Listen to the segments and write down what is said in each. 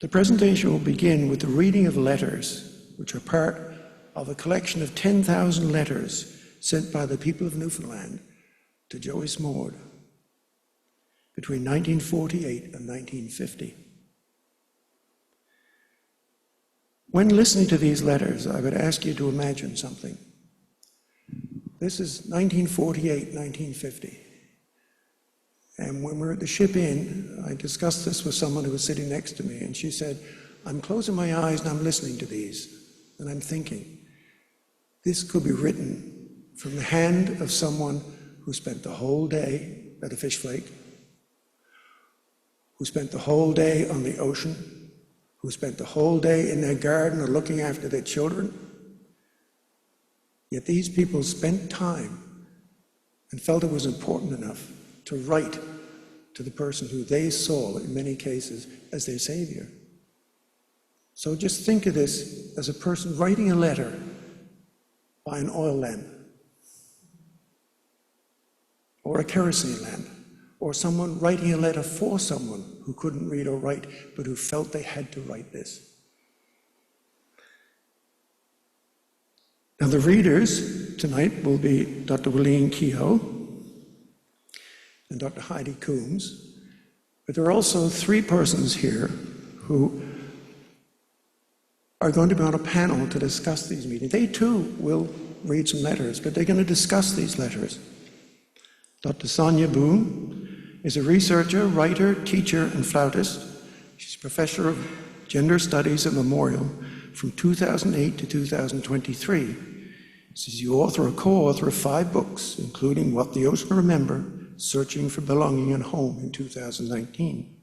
The presentation will begin with the reading of letters, which are part of a collection of 10,000 letters sent by the people of Newfoundland to Joey Smallwood between 1948 and 1950. When listening to these letters, I would ask you to imagine something. This is 1948, 1950. And when we were at the Ship Inn, I discussed this with someone who was sitting next to me, and she said, I'm closing my eyes and I'm listening to these, and I'm thinking, this could be written from the hand of someone who spent the whole day at a fish flake, who spent the whole day on the ocean, who spent the whole day in their garden or looking after their children. Yet these people spent time and felt it was important enough to write to the person who they saw, in many cases, as their savior. So just think of this as a person writing a letter by an oil lamp, or a kerosene lamp, or someone writing a letter for someone who couldn't read or write, but who felt they had to write this. Now the readers tonight will be Dr. Willeen Kehoe and Dr. Heidi Coombs, but there are also three persons here who are going to be on a panel to discuss these meetings. They too will read some letters, but they're going to discuss these letters. Dr. Sonia Boone is a researcher, writer, teacher, and flautist. She's professor of gender studies at Memorial from 2008 to 2023. She's the author or co-author of 5 books, including What the Ocean Remember, Searching for Belonging and Home in 2019.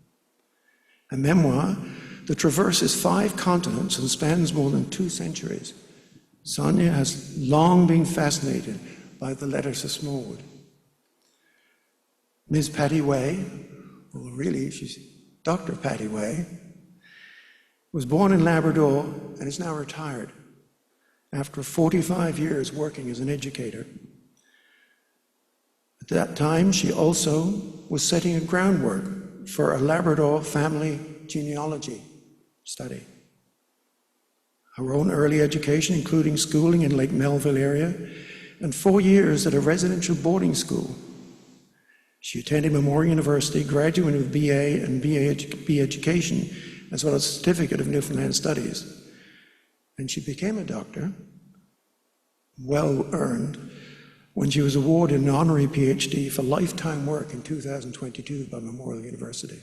A memoir that traverses 5 continents and spans more than 2 centuries. Sonia has long been fascinated by the letters of Smallwood. Ms. Patty Way, well really she's Dr. Patty Way, was born in Labrador and is now retired after 45 years working as an educator. At that time, she also was setting a groundwork for a Labrador family genealogy study. Her own early education, including schooling in Lake Melville area, and 4 years at a residential boarding school. She attended Memorial University, graduating with BA and BA Education, as well as a Certificate of Newfoundland Studies. And she became a doctor, well earned, when she was awarded an honorary PhD for lifetime work in 2022 by Memorial University.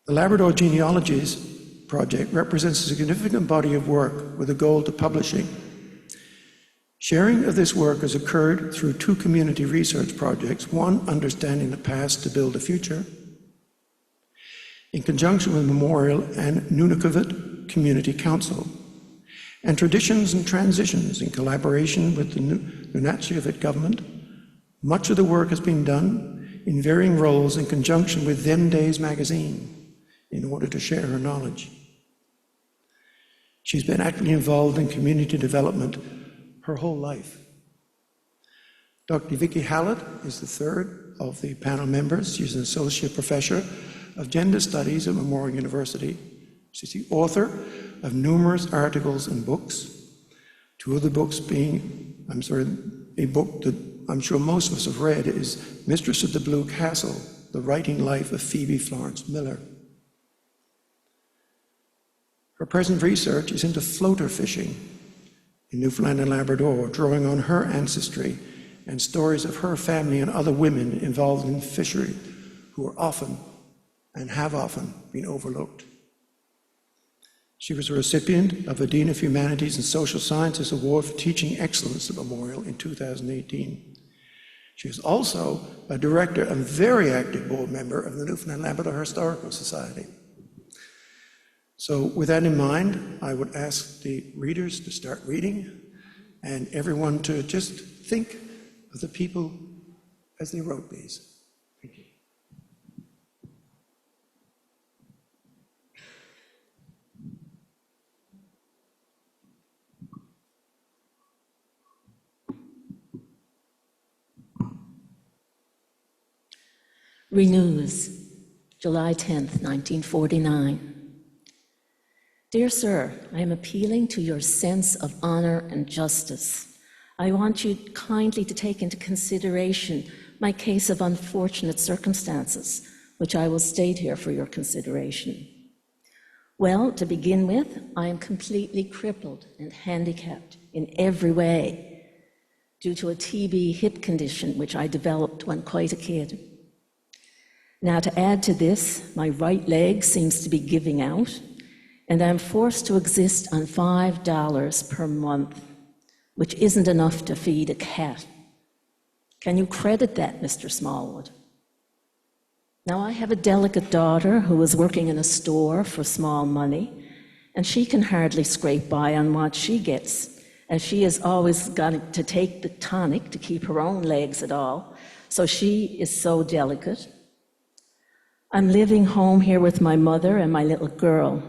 The Labrador Genealogies Project represents a significant body of work with a goal to publishing. Sharing of this work has occurred through 2 community research projects, one understanding the past to build a future, in conjunction with Memorial and Nunavut Community Council, and Traditions and Transitions in collaboration with the Nunavut government. Much of the work has been done in varying roles in conjunction with Them Days magazine in order to share her knowledge. She's been actively involved in community development her whole life. Dr. Vicky Hallett is the third of the panel members. She's an associate professor of gender studies at Memorial University. She's the author of numerous articles and books. 2 of the books being, a book that I'm sure most of us have read is Mistress of the Blue Castle, The Writing Life of Phoebe Florence Miller. Her present research is into floater fishing in Newfoundland and Labrador, drawing on her ancestry and stories of her family and other women involved in fishery who are often and have often been overlooked. She was a recipient of the Dean of Humanities and Social Sciences Award for Teaching Excellence at Memorial in 2018. She is also a director and very active board member of the Newfoundland Labrador Historical Society. So with that in mind, I would ask the readers to start reading and everyone to just think of the people as they wrote these. Thank you. Renews. July 10th, 1949. Dear sir, I am appealing to your sense of honor and justice. I want you kindly to take into consideration my case of unfortunate circumstances, which I will state here for your consideration. Well, to begin with, I am completely crippled and handicapped in every way due to a TB hip condition which I developed when quite a kid. Now, to add to this, my right leg seems to be giving out, and I'm forced to exist on $5 per month, which isn't enough to feed a cat. Can you credit that, Mr. Smallwood? Now, I have a delicate daughter who is working in a store for small money, and she can hardly scrape by on what she gets, as she has always got to take the tonic to keep her own legs at all, so she is so delicate. I'm living home here with my mother and my little girl.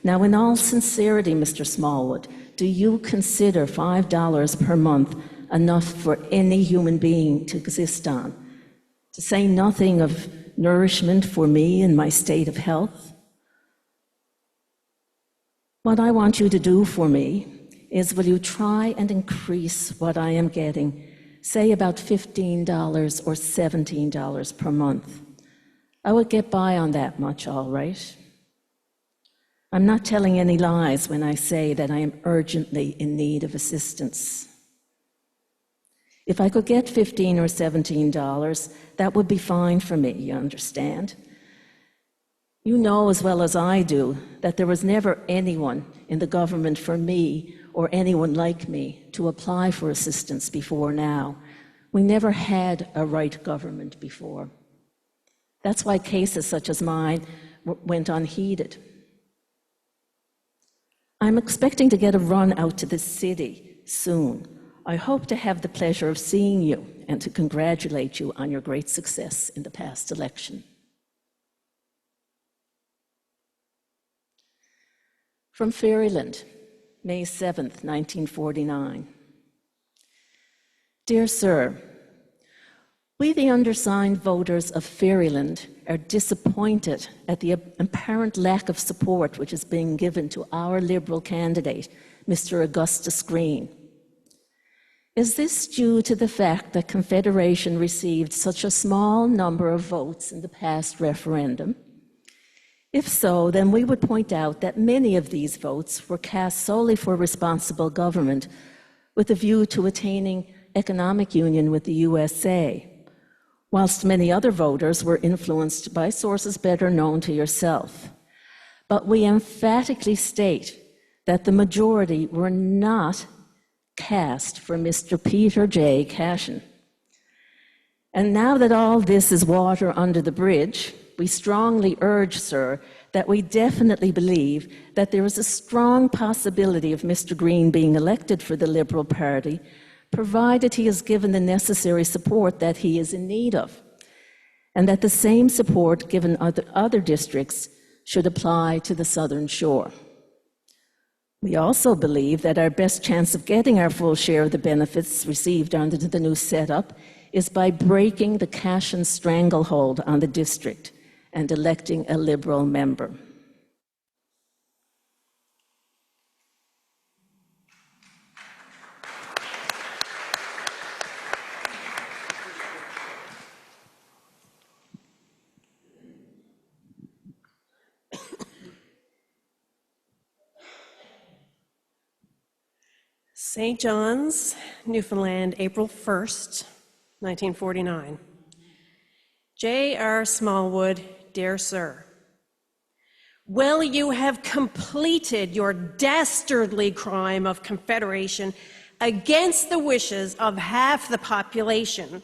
Now, in all sincerity, Mr. Smallwood, do you consider $5 per month enough for any human being to exist on? To say nothing of nourishment for me in my state of health? What I want you to do for me is, will you try and increase what I am getting, say about $15 or $17 per month? I would get by on that much, all right. I'm not telling any lies when I say that I am urgently in need of assistance. If I could get $15 or $17, that would be fine for me, you understand? You know as well as I do that there was never anyone in the government for me or anyone like me to apply for assistance before now. We never had a right government before. That's why cases such as mine went unheeded. I'm expecting to get a run out to the city soon. I hope to have the pleasure of seeing you and to congratulate you on your great success in the past election. From Fairyland, May 7th, 1949. Dear Sir, we, the undersigned voters of Fairyland, are disappointed at the apparent lack of support which is being given to our Liberal candidate, Mr. Augustus Green. Is this due to the fact that Confederation received such a small number of votes in the past referendum? If so, then we would point out that many of these votes were cast solely for responsible government with a view to attaining economic union with the USA, whilst many other voters were influenced by sources better known to yourself. But we emphatically state that the majority were not cast for Mr. Peter J. Cashin. And now that all this is water under the bridge, we strongly urge, sir, that we definitely believe that there is a strong possibility of Mr. Green being elected for the Liberal Party, provided he is given the necessary support that he is in need of, and that the same support given other districts should apply to the Southern Shore. We also believe that our best chance of getting our full share of the benefits received under the new setup is by breaking the Cashin stranglehold on the district and electing a Liberal member. St. John's, Newfoundland, April 1st, 1949. J.R. Smallwood, dear sir, will you have completed your dastardly crime of confederation against the wishes of half the population,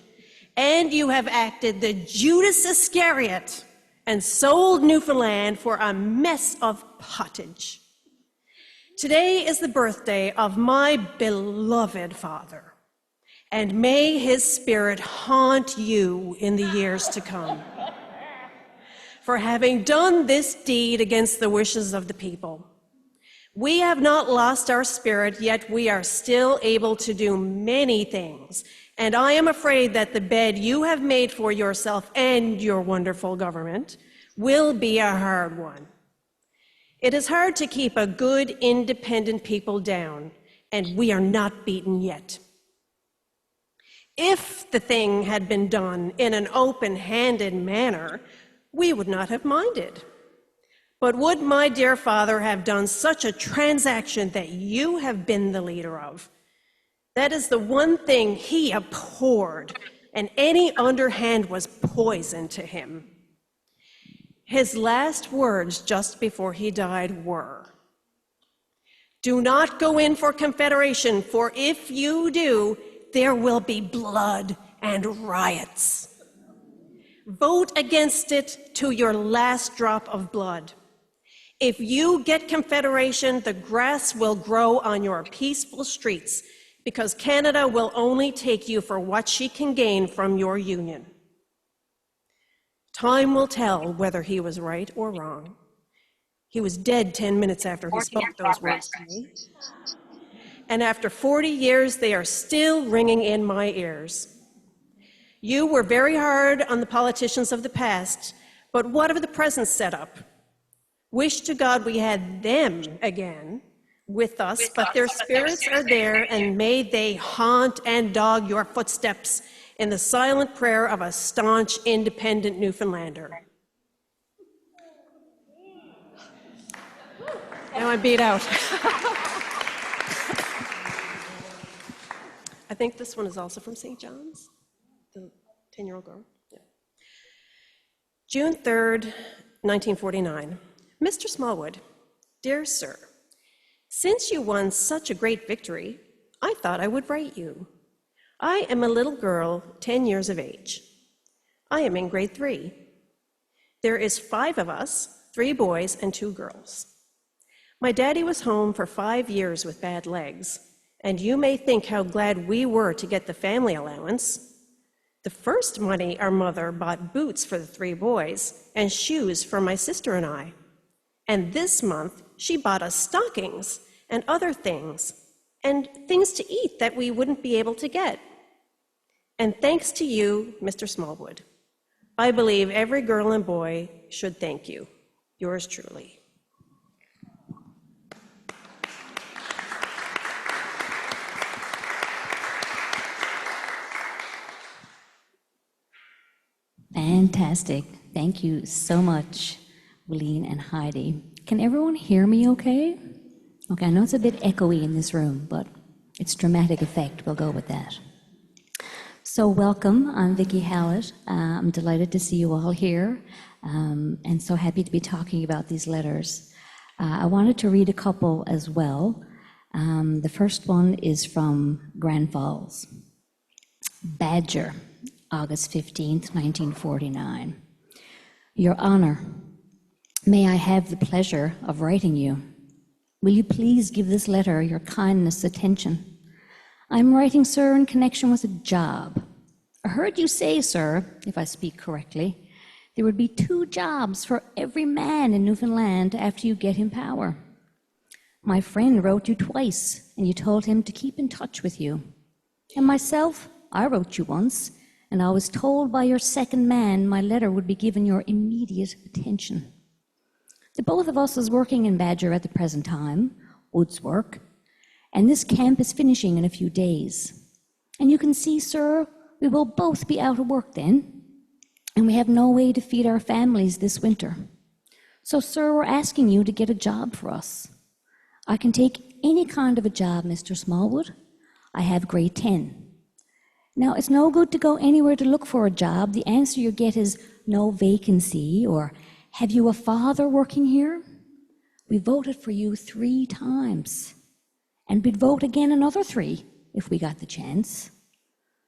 and you have acted the Judas Iscariot and sold Newfoundland for a mess of pottage. Today is the birthday of my beloved father, and may his spirit haunt you in the years to come. For having done this deed against the wishes of the people, we have not lost our spirit, yet we are still able to do many things, And I am afraid that the bed you have made for yourself and your wonderful government will be a hard one. It is hard to keep a good, independent people down, and we are not beaten yet. If the thing had been done in an open-handed manner, we would not have minded. But would my dear father have done such a transaction that you have been the leader of? That is the one thing he abhorred, and any underhand was poison to him. His last words just before he died were, "Do not go in for Confederation, for if you do, there will be blood and riots. Vote against it to your last drop of blood. If you get Confederation, the grass will grow on your peaceful streets, because Canada will only take you for what she can gain from your union." Time will tell whether he was right or wrong. He was dead 10 minutes after he spoke those words to me. And after 40 years, they are still ringing in my ears. You were very hard on the politicians of the past, but what of the present setup? Wish to God we had them again with us, but their spirits are there, and may they haunt and dog your footsteps in the silent prayer of a staunch, independent Newfoundlander. Now I'm beat out. I think this one is also from St. John's, the 10-year-old girl. Yeah. June 3rd, 1949. Mr. Smallwood, dear sir, since you won such a great victory, I thought I would write you. I am a little girl, 10 years of age. I am in grade 3. There is 5 of us, 3 boys and 2 girls. My daddy was home for 5 years with bad legs, and you may think how glad we were to get the family allowance. The first money, our mother bought boots for the 3 boys and shoes for my sister and I. And this month, she bought us stockings and other things, and things to eat that we wouldn't be able to get. And thanks to you, Mr. Smallwood, I believe every girl and boy should thank you. Yours truly. Fantastic. Thank you so much, Willeen and Heidi. Can everyone hear me okay? Okay, I know it's a bit echoey in this room, but it's dramatic effect. We'll go with that. So welcome, I'm Vicki Hallett. I'm delighted to see you all here, and so happy to be talking about these letters. I wanted to read a couple as well. The first one is from Grand Falls. Badger, August 15th, 1949. Your Honor, may I have the pleasure of writing you? Will you please give this letter your kindness attention? I'm writing, sir, in connection with a job. I heard you say, sir, if I speak correctly, there would be 2 jobs for every man in Newfoundland after you get in power. My friend wrote you twice, and you told him to keep in touch with you. And myself, I wrote you once, and I was told by your second man my letter would be given your immediate attention. The both of us is working in Badger at the present time, woods work, and this camp is finishing in a few days. And you can see, sir, we will both be out of work then, and we have no way to feed our families this winter. So, sir, we're asking you to get a job for us. I can take any kind of a job, Mr. Smallwood. I have grade 10. Now, it's no good to go anywhere to look for a job. The answer you get is no vacancy, or have you a father working here? We voted for you 3 times, and we'd vote again another 3 if we got the chance.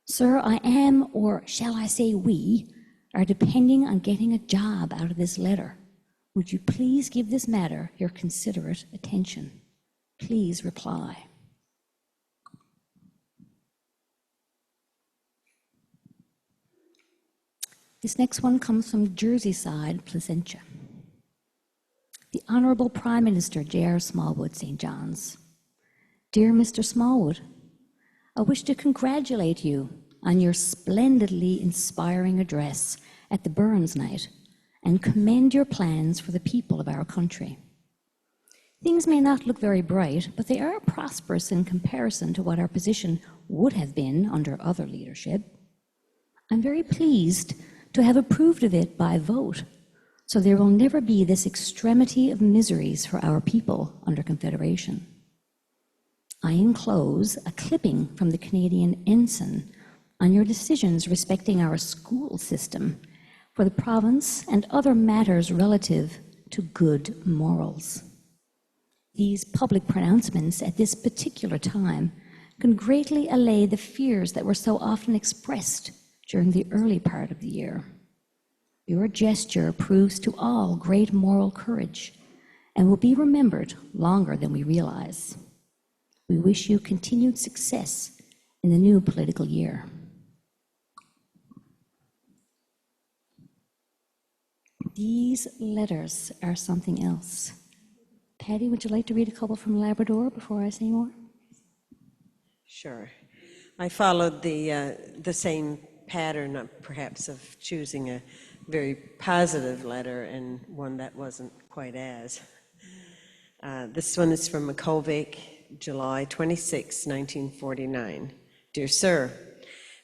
Sir, I am, or shall I say we, are depending on getting a job out of this letter. Would you please give this matter your considerate attention? Please reply. This next one comes from Jerseyside, Placentia. The Honorable Prime Minister, J.R. Smallwood, St. John's. Dear Mr. Smallwood, I wish to congratulate you on your splendidly inspiring address at the Burns Night and commend your plans for the people of our country. Things may not look very bright, but they are prosperous in comparison to what our position would have been under other leadership. I'm very pleased to have approved of it by vote, so there will never be this extremity of miseries for our people under Confederation. I enclose a clipping from the Canadian Ensign on your decisions respecting our school system for the province and other matters relative to good morals. These public pronouncements at this particular time can greatly allay the fears that were so often expressed during the early part of the year. Your gesture proves to all great moral courage and will be remembered longer than we realize. We wish you continued success in the new political year. These letters are something else. Patty, would you like to read a couple from Labrador before I say more? Sure. I followed the same pattern, perhaps, of choosing a very positive letter and one that wasn't quite as. This one is from Makovic, July 26, 1949. Dear Sir,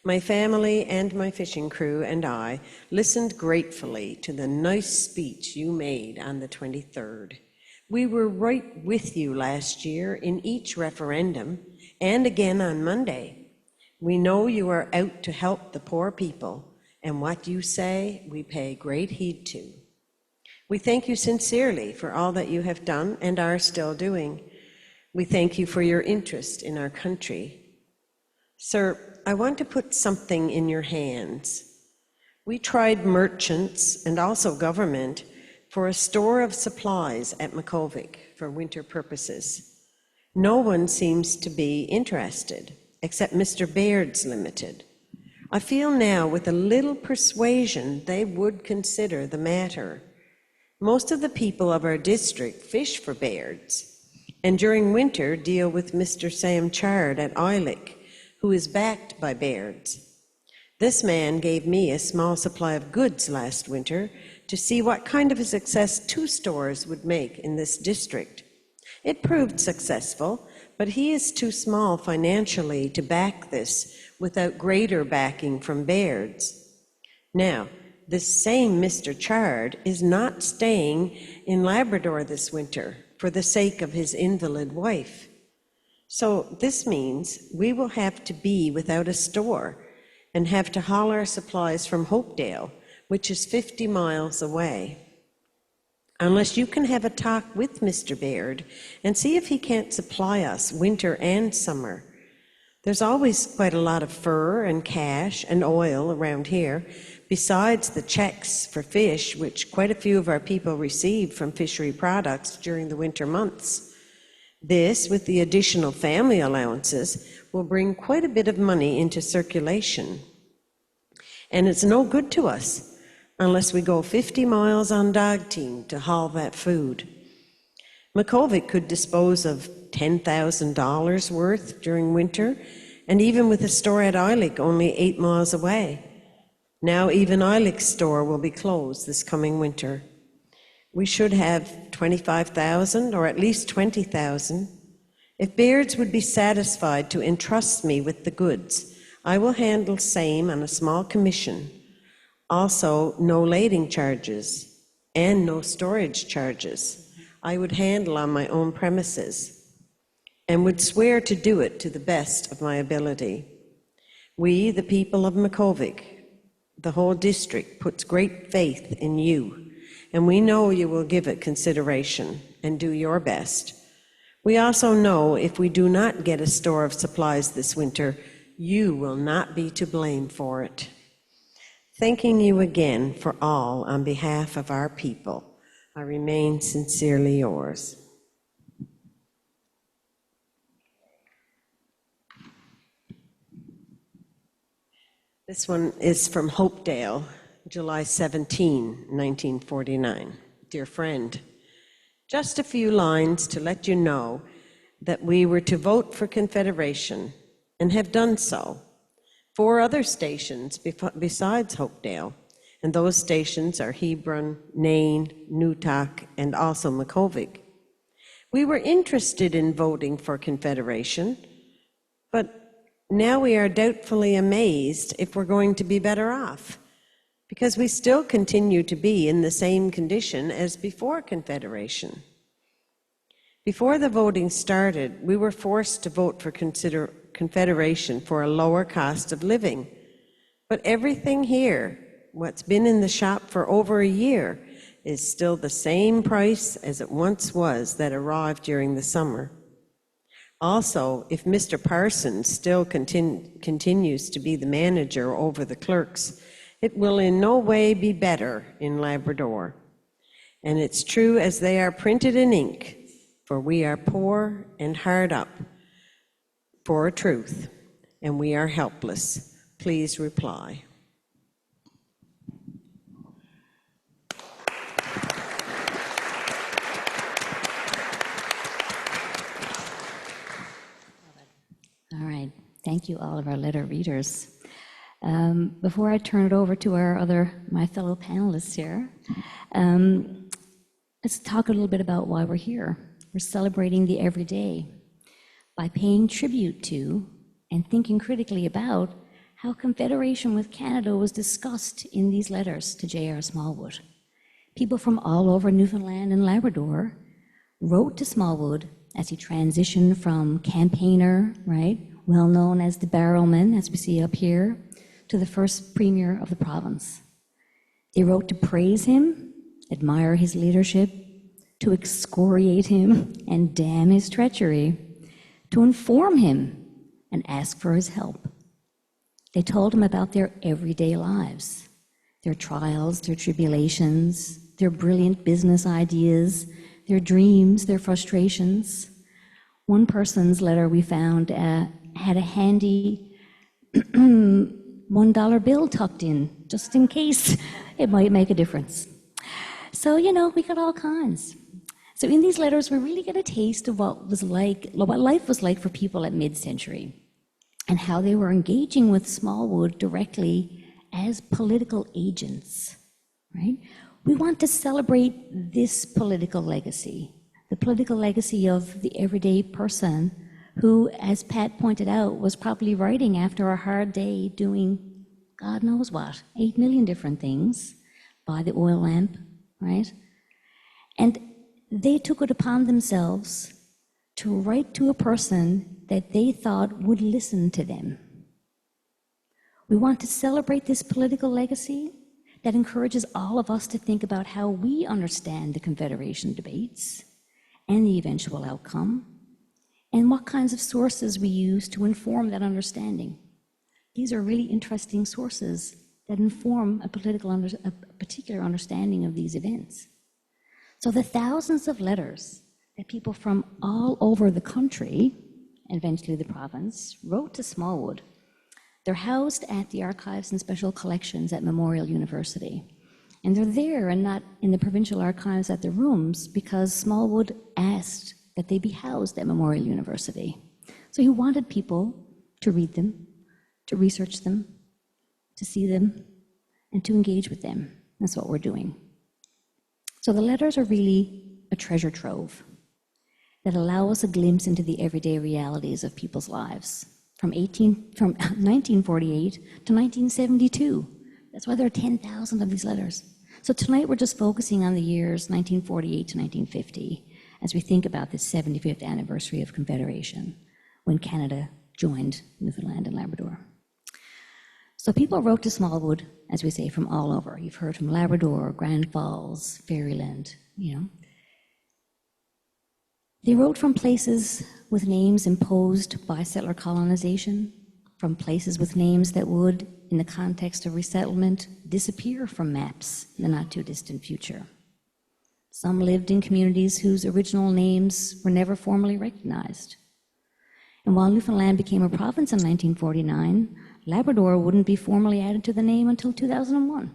my family and my fishing crew and I listened gratefully to the nice speech you made on the 23rd. We were right with you last year in each referendum and again on Monday. We know you are out to help the poor people, and what you say we pay great heed to. We thank you sincerely for all that you have done and are still doing. We thank you for your interest in our country. Sir, I want to put something in your hands. We tried merchants and also government for a store of supplies at Makovic for winter purposes. No one seems to be interested, except Mr. Baird's Limited. I feel now with a little persuasion they would consider the matter. Most of the people of our district fish for Baird's, and during winter deal with Mr. Sam Chard at Eilick, who is backed by Baird's. This man gave me a small supply of goods last winter to see what kind of a success 2 stores would make in this district. It proved successful, but he is too small financially to back this without greater backing from Baird's. Now, this same Mr. Chard is not staying in Labrador this winter for the sake of his invalid wife. So this means we will have to be without a store and have to haul our supplies from Hopedale, which is 50 miles away. Unless you can have a talk with Mr. Baird and see if he can't supply us winter and summer. There's always quite a lot of fur and cash and oil around here, besides the checks for fish, which quite a few of our people receive from fishery products during the winter months. This, with the additional family allowances, will bring quite a bit of money into circulation. And it's no good to us unless we go 50 miles on dog team to haul that food. Makovic could dispose of $10,000 worth during winter, and even with a store at Eilick only 8 miles away. Now even Eilick's store will be closed this coming winter. We should have 25,000 or at least 20,000. If Baird's would be satisfied to entrust me with the goods, I will handle same on a small commission. Also, no lading charges and no storage charges. I would handle on my own premises and would swear to do it to the best of my ability. We, the people of Makovic, the whole district, puts great faith in you, and we know you will give it consideration and do your best. We also know if we do not get a store of supplies this winter, you will not be to blame for it. Thanking you again for all on behalf of our people, I remain sincerely yours. This one is from Hopedale, July 17, 1949. Dear friend, just a few lines to let you know that we were to vote for Confederation and have done so. 4 other stations besides Hopedale, and those stations are Hebron, Nain, Newtock, and also Macovig. We were interested in voting for Confederation, but now we are doubtfully amazed if we're going to be better off, because we still continue to be in the same condition as before Confederation. Before the voting started, we were forced to vote for Confederation for a lower cost of living. But everything here, what's been in the shop for over a year, is still the same price as it once was that arrived during the summer. Also, if Mr. Parsons still continues to be the manager over the clerks, it will in no way be better in Labrador. And it's true as they are printed in ink, for we are poor and hard up for a truth, and we are helpless. Please reply. All right, thank you, all of our letter readers. Before I turn it over to my fellow panelists here, let's talk a little bit about why we're here. We're celebrating the everyday by paying tribute to and thinking critically about how Confederation with Canada was discussed in these letters to J.R. Smallwood. People from all over Newfoundland and Labrador wrote to Smallwood as he transitioned from campaigner, right, well known as the Barrowman, as we see up here, to the first premier of the province. They wrote to praise him, admire his leadership, to excoriate him and damn his treachery, to inform him and ask for his help. They told him about their everyday lives, their trials, their tribulations, their brilliant business ideas, their dreams, their frustrations. One person's letter we found had a handy $1 bill tucked in, just in case it might make a difference. So, we got all kinds. So in these letters, we really get a taste of what life was like for people at mid-century, and how they were engaging with Smallwood directly as political agents, right? We want to celebrate this political legacy, the political legacy of the everyday person who, as Pat pointed out, was probably writing after a hard day doing God knows what, 8 million different things by the oil lamp, right? And they took it upon themselves to write to a person that they thought would listen to them. We want to celebrate this political legacy that encourages all of us to think about how we understand the Confederation debates and the eventual outcome, and what kinds of sources we use to inform that understanding. These are really interesting sources that inform a particular understanding of these events. So the thousands of letters that people from all over the country, and eventually the province, wrote to Smallwood, they're housed at the Archives and Special Collections at Memorial University. And they're there and not in the provincial archives at the rooms because Smallwood asked that they be housed at Memorial University. So he wanted people to read them, to research them, to see them, and to engage with them. That's what we're doing. So the letters are really a treasure trove that allow us a glimpse into the everyday realities of people's lives from 1948 to 1972. That's why there are 10,000 of these letters. So tonight we're just focusing on the years 1948 to 1950 as we think about this 75th anniversary of Confederation, when Canada joined Newfoundland and Labrador. So people wrote to Smallwood, as we say, from all over. You've heard from Labrador, Grand Falls, Fairyland, They wrote from places with names imposed by settler colonization, from places with names that would, in the context of resettlement, disappear from maps in the not-too-distant future. Some lived in communities whose original names were never formally recognized. And while Newfoundland became a province in 1949, Labrador wouldn't be formally added to the name until 2001.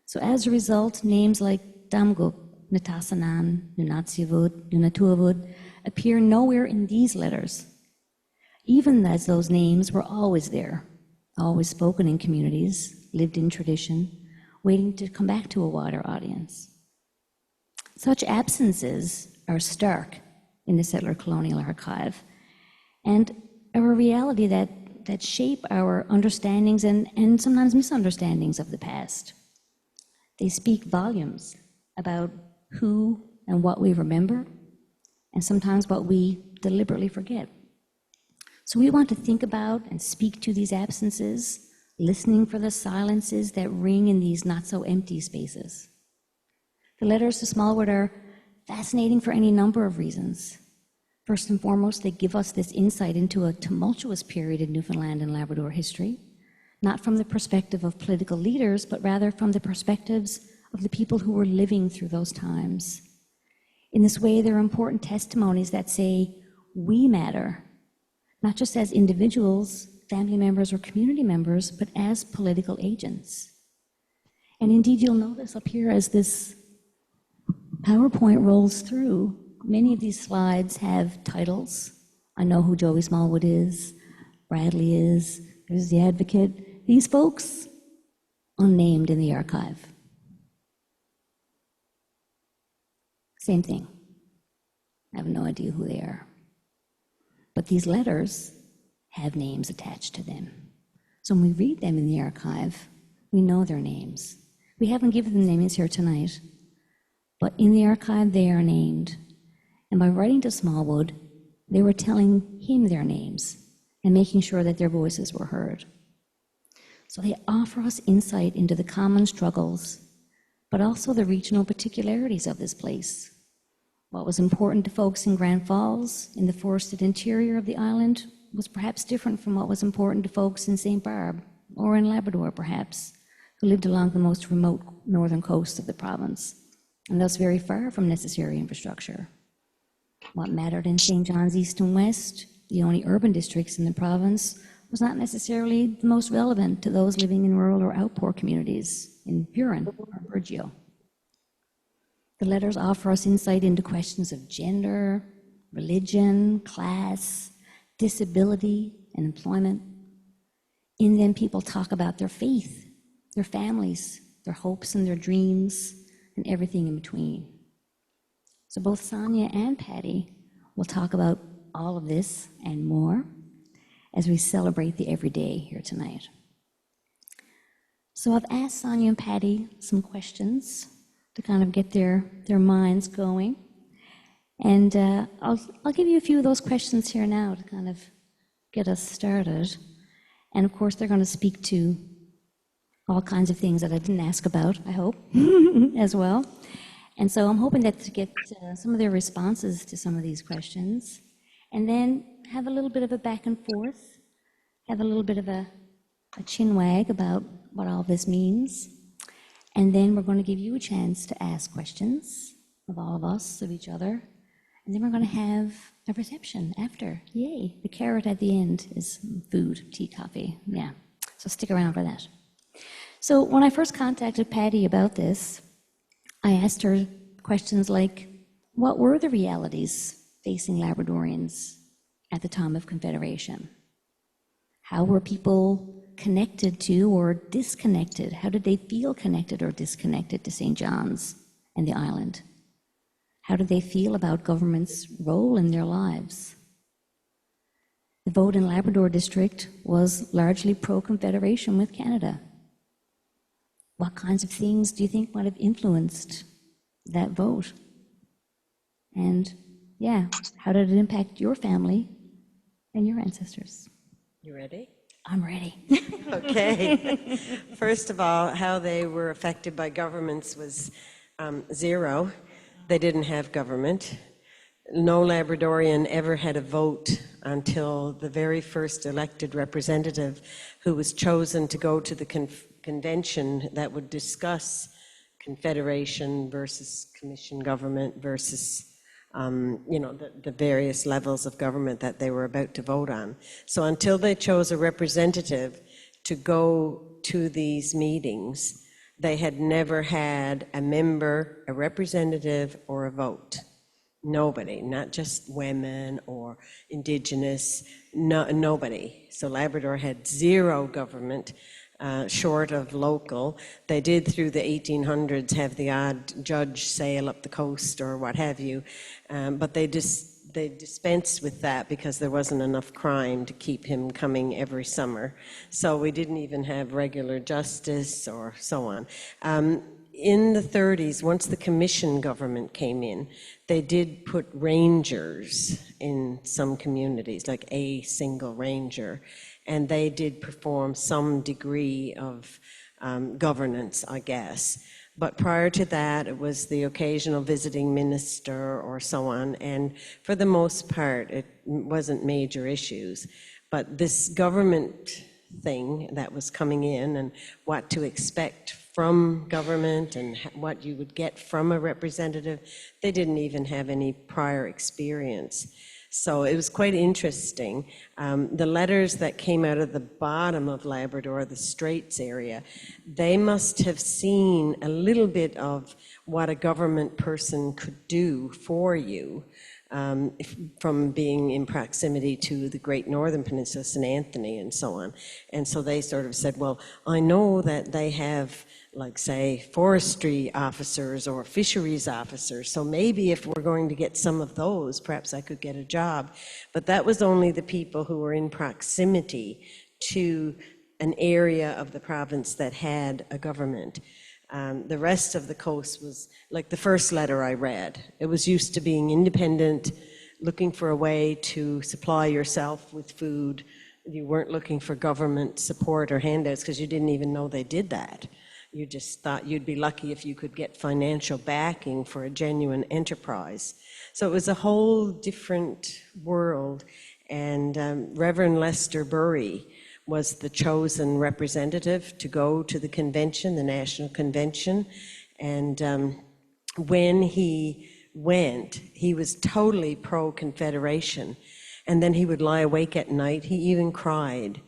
So as a result, names like Damguk, Natasanan, Nunatsiavut, Nunatuavut appear nowhere in these letters, even as those names were always there always spoken in communities, lived in tradition, waiting to come back to a wider audience. Such absences are stark in the settler colonial archive and are a reality that shape our understandings and sometimes misunderstandings of the past. They speak volumes about who and what we remember, and sometimes what we deliberately forget. So we want to think about and speak to these absences, listening for the silences that ring in these not-so-empty spaces. The letters to Smallwood are fascinating for any number of reasons. First and foremost, they give us this insight into a tumultuous period in Newfoundland and Labrador history, not from the perspective of political leaders, but rather from the perspectives of the people who were living through those times. In this way, there are important testimonies that say, we matter, not just as individuals, family members, or community members, but as political agents. And indeed, you'll notice up here as this PowerPoint rolls through, many of these slides have titles. I know who Joey Smallwood is, Bradley is, there's the advocate. These folks, unnamed in the archive. Same thing. I have no idea who they are. But these letters have names attached to them. So when we read them in the archive, we know their names. We haven't given them names here tonight, but in the archive they are named. And by writing to Smallwood, they were telling him their names and making sure that their voices were heard. So they offer us insight into the common struggles, but also the regional particularities of this place. What was important to folks in Grand Falls, in the forested interior of the island, was perhaps different from what was important to folks in St. Barb, or in Labrador perhaps, who lived along the most remote northern coast of the province, and thus very far from necessary infrastructure. What mattered in St. John's East and West, the only urban districts in the province, was not necessarily the most relevant to those living in rural or outpoor communities in Burin or Burgeo. The letters offer us insight into questions of gender, religion, class, disability, and employment. In them, people talk about their faith, their families, their hopes and their dreams, and everything in between. So both Sonia and Patty will talk about all of this and more as we celebrate the everyday here tonight. So I've asked Sonia and Patty some questions to kind of get their minds going. And I'll give you a few of those questions here now to kind of get us started. And of course, they're going to speak to all kinds of things that I didn't ask about, I hope, as well. And so I'm hoping that to get some of their responses to some of these questions, and then have a little bit of a back and forth, have a little bit of a chin wag about what all this means. And then we're going to give you a chance to ask questions of all of us, of each other. And then we're going to have a reception after. Yay. The carrot at the end is food, tea, coffee. Yeah. So stick around for that. So when I first contacted Patty about this, I asked her questions like, what were the realities facing Labradorians at the time of Confederation? How were people connected to or disconnected? How did they feel connected or disconnected to St. John's and the island? How did they feel about government's role in their lives? The vote in Labrador District was largely pro-Confederation with Canada. What kinds of things do you think might have influenced that vote? And yeah, how did it impact your family and your ancestors? You ready? I'm ready. Okay. First of all, how they were affected by governments was zero. They didn't have government. No Labradorian ever had a vote until the very first elected representative who was chosen to go to the convention that would discuss Confederation versus commission government versus the various levels of government that they were about to vote on. So until they chose a representative to go to these meetings, they had never had a member, a representative, or a vote. Nobody, not just women or indigenous, nobody. So Labrador had zero government, short of local. They did through the 1800s have the odd judge sail up the coast or what have you, but they dispensed with that because there wasn't enough crime to keep him coming every summer. So we didn't even have regular justice or so on. In the 30s, once the commission government came in, they did put rangers in some communities, like a single ranger, and they did perform some degree of governance, I guess. But prior to that, it was the occasional visiting minister or so on, and for the most part, it wasn't major issues. But this government thing that was coming in and what to expect from government and what you would get from a representative, they didn't even have any prior experience. So it was quite interesting. The letters that came out of the bottom of Labrador, the Straits area, they must have seen a little bit of what a government person could do for you, from being in proximity to the Great Northern Peninsula, St. Anthony and so on. And so they sort of said, well, I know that they have, like, say, forestry officers or fisheries officers, so maybe if we're going to get some of those, perhaps I could get a job. But that was only the people who were in proximity to an area of the province that had a government. The rest of the coast was like the first letter I read. It was used to being independent, looking for a way to supply yourself with food. You weren't looking for government support or handouts because you didn't even know they did that. You just thought you'd be lucky if you could get financial backing for a genuine enterprise. So it was a whole different world. And Reverend Lester Burry was the chosen representative to go to the convention, the National Convention. And when he went, he was totally pro-Confederation. And then he would lie awake at night. He even cried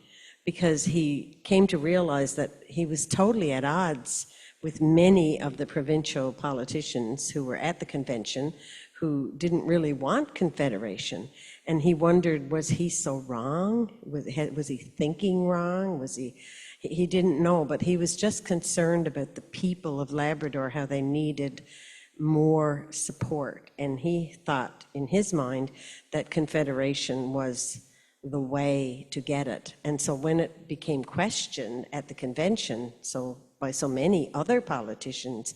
because he came to realize that he was totally at odds with many of the provincial politicians who were at the convention who didn't really want Confederation. And he wondered, was he so wrong? Was he thinking wrong? He didn't know, but he was just concerned about the people of Labrador, how they needed more support. And he thought in his mind that Confederation was the way to get it. And so when it became questioned at the convention, so by so many other politicians,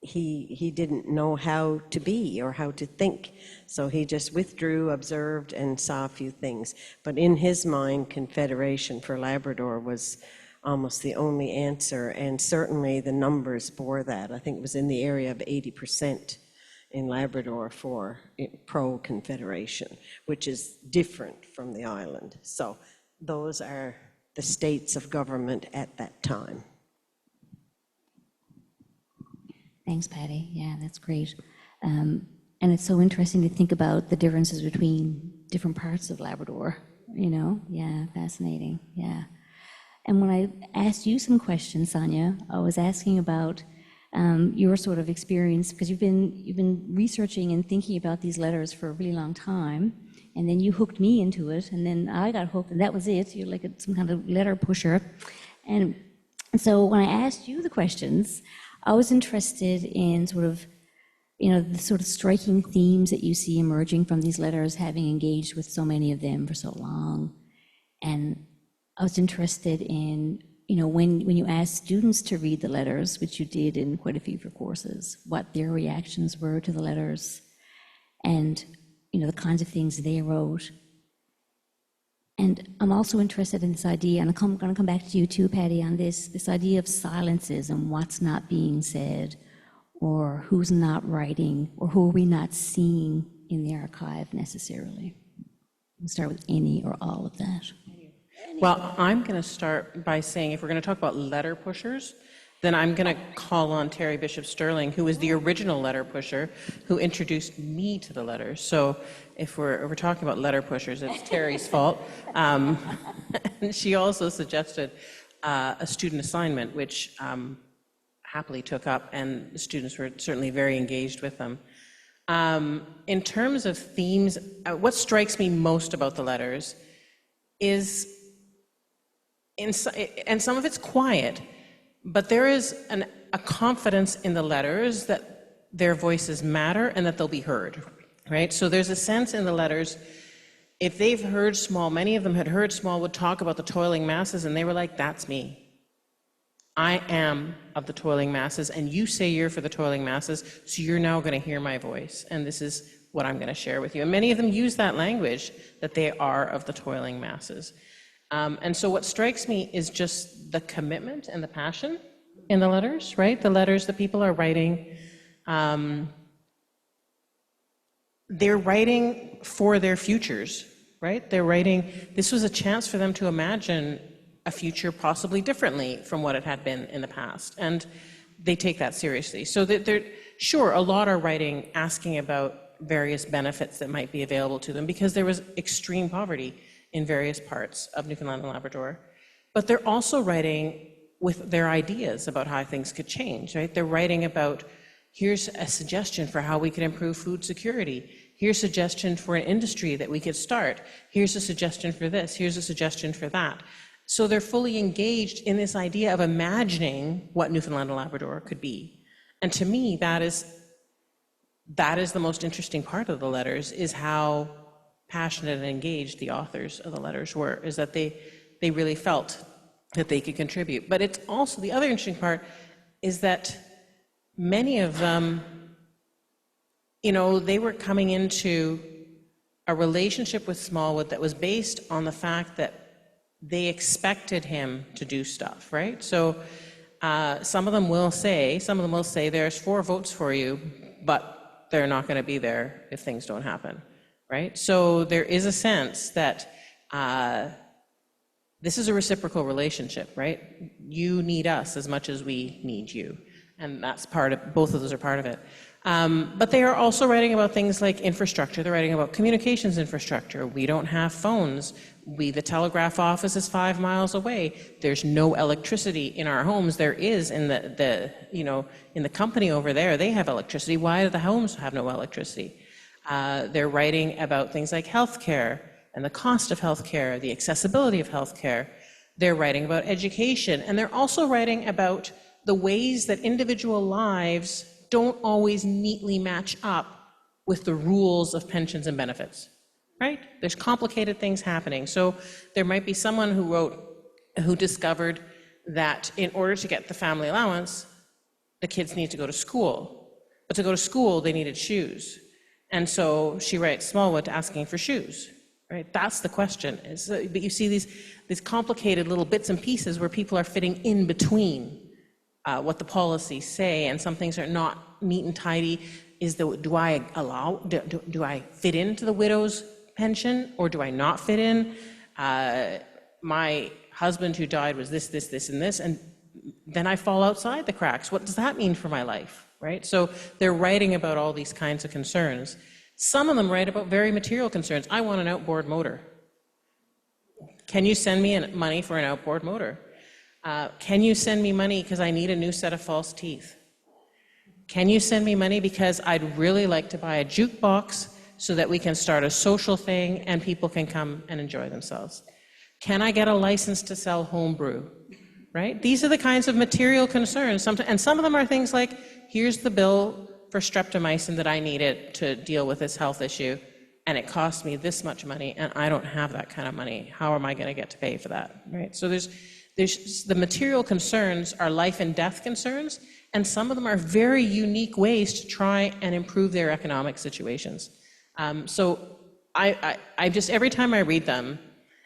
he didn't know how to be or how to think. So he just withdrew, observed, and saw a few things. But in his mind, Confederation for Labrador was almost the only answer, and certainly the numbers bore that. I think it was in the area of 80% in Labrador for pro-Confederation, which is different from the island. So those are the states of government at that time. Thanks, Patty. Yeah, that's great. And it's so interesting to think about the differences between different parts of Labrador, you know? Yeah, fascinating, yeah. And when I asked you some questions, Sonia, I was asking about your sort of experience, because you've been researching and thinking about these letters for a really long time, and then you hooked me into it, and then I got hooked, and that was it. You're like some kind of letter pusher. And so when I asked you the questions, I was interested in sort of, you know, the sort of striking themes that you see emerging from these letters, having engaged with so many of them for so long. And I was interested in, you know, when you asked students to read the letters, which you did in quite a few of your courses, what their reactions were to the letters, and, you know, the kinds of things they wrote. And I'm also interested in this idea, and I'm going to come back to you too, Patty, on this idea of silences and what's not being said, or who's not writing, or who are we not seeing in the archive necessarily. We'll start with any or all of that. Well, I'm going to start by saying, if we're going to talk about letter pushers, then I'm going to call on Terry Bishop Sterling, who was the original letter pusher, who introduced me to the letters. So if we're talking about letter pushers, it's Terry's fault. And she also suggested a student assignment, which happily took up, and the students were certainly very engaged with them. In terms of themes, what strikes me most about the letters is, and some of it's quiet, but there is a confidence in the letters that their voices matter and that they'll be heard, right? So there's a sense in the letters, if they've heard many of them had heard Smallwood talk about the toiling masses, and they were like, that's me. I am of the toiling masses, and you say you're for the toiling masses, so you're now going to hear my voice, and this is what I'm going to share with you. And many of them use that language, that they are of the toiling masses. And so what strikes me is just the commitment and the passion in the letters, right? The letters that people are writing, they're writing for their futures, right? They're writing, this was a chance for them to imagine a future possibly differently from what it had been in the past. And they take that seriously. So they're, sure, a lot are writing, asking about various benefits that might be available to them because there was extreme poverty in various parts of Newfoundland and Labrador. But they're also writing with their ideas about how things could change, right? They're writing about, here's a suggestion for how we could improve food security. Here's a suggestion for an industry that we could start. Here's a suggestion for this. Here's a suggestion for that. So they're fully engaged in this idea of imagining what Newfoundland and Labrador could be. And to me, that is the most interesting part of the letters, is how passionate and engaged the authors of the letters were, is that they really felt that they could contribute. But it's also, the other interesting part is that many of them, you know, they were coming into a relationship with Smallwood that was based on the fact that they expected him to do stuff, right? So some of them will say, there's 4 votes for you, but they're not going to be there if things don't happen, right? So there is a sense that this is a reciprocal relationship, right? You need us as much as we need you. And that's part of, both of those are part of it. But they are also writing about things like infrastructure. They're writing about communications infrastructure. We don't have phones. The telegraph office is 5 miles away. There's no electricity in our homes. There is in in the company over there. They have electricity. Why do the homes have no electricity? They're writing about things like healthcare and the cost of healthcare, the accessibility of healthcare. They're writing about education, and they're also writing about the ways that individual lives don't always neatly match up with the rules of pensions and benefits, right? There's complicated things happening. So there might be someone who discovered that in order to get the family allowance, the kids need to go to school. But to go to school, they needed shoes. And so she writes Smallwood asking for shoes, right? That's the question. But you see these complicated little bits and pieces where people are fitting in between what the policies say, and some things are not neat and tidy. Do I fit into the widow's pension, or do I not fit in? My husband who died was this, and this, and then I fall outside the cracks. What does that mean for my life, right? So they're writing about all these kinds of concerns. Some of them write about very material concerns. I want an outboard motor. Can you send me money for an outboard motor? Can you send me money because I need a new set of false teeth? Can you send me money because I'd really like to buy a jukebox so that we can start a social thing and people can come and enjoy themselves? Can I get a license to sell homebrew? Right? These are the kinds of material concerns. And some of them are things like, here's the bill for streptomycin that I needed to deal with this health issue, and it cost me this much money, and I don't have that kind of money. How am I going to get to pay for that? Right? So there's the material concerns are life and death concerns, and some of them are very unique ways to try and improve their economic situations. So I just, every time I read them,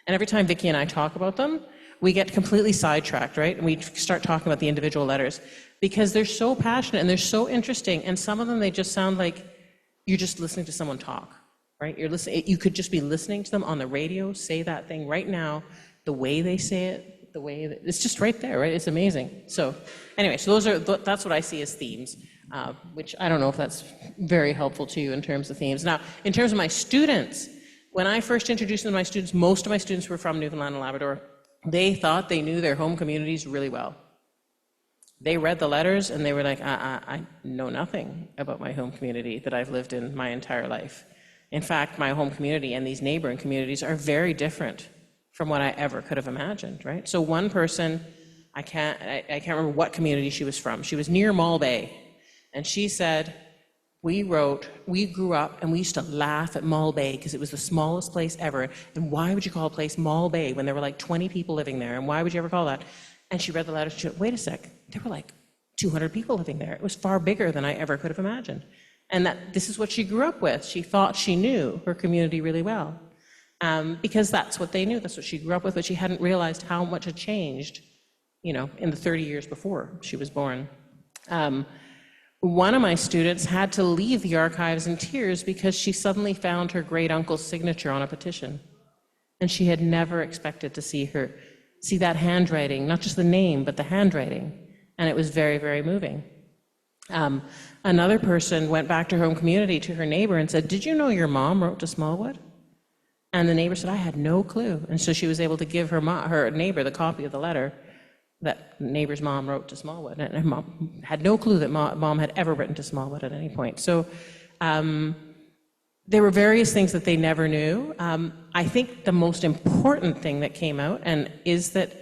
and every time Vicki and I talk about them, we get completely sidetracked, right? And we start talking about the individual letters because they're so passionate and they're so interesting. And some of them, they just sound like you're just listening to someone talk, right? You could just be listening to them on the radio say that thing right now, the way they say it, the way that it's just right there, right? It's amazing. So anyway, so that's what I see as themes, which I don't know if that's very helpful to you in terms of themes. Now, in terms of my students, when I first introduced them to my students, most of my students were from Newfoundland and Labrador. They thought they knew their home communities really well. They read the letters and they were like, I know nothing about my home community that I've lived in my entire life. In fact, my home community and these neighboring communities are very different from what I ever could have imagined, right? So one person, I can't remember what community she was from. She was near Mall Bay. And she said, we grew up and we used to laugh at Mall Bay because it was the smallest place ever. And why would you call a place Mall Bay when there were like 20 people living there? And why would you ever call that? And she read the letter, she went, wait a sec, there were like 200 people living there. It was far bigger than I ever could have imagined. And this is what she grew up with. She thought she knew her community really well, because that's what they knew. That's what she grew up with, but she hadn't realized how much had changed, in the 30 years before she was born. One of my students had to leave the archives in tears because she suddenly found her great uncle's signature on a petition. And she had never expected to see that handwriting, not just the name, but the handwriting. And it was very, very moving. Another person went back to her home community, to her neighbor, and said, did you know your mom wrote to Smallwood? And the neighbor said, I had no clue. And so she was able to give her neighbor the copy of the letter that neighbor's mom wrote to Smallwood. And her mom had no clue that mom had ever written to Smallwood at any point. So there were various things that they never knew. I think the most important thing that came out is that,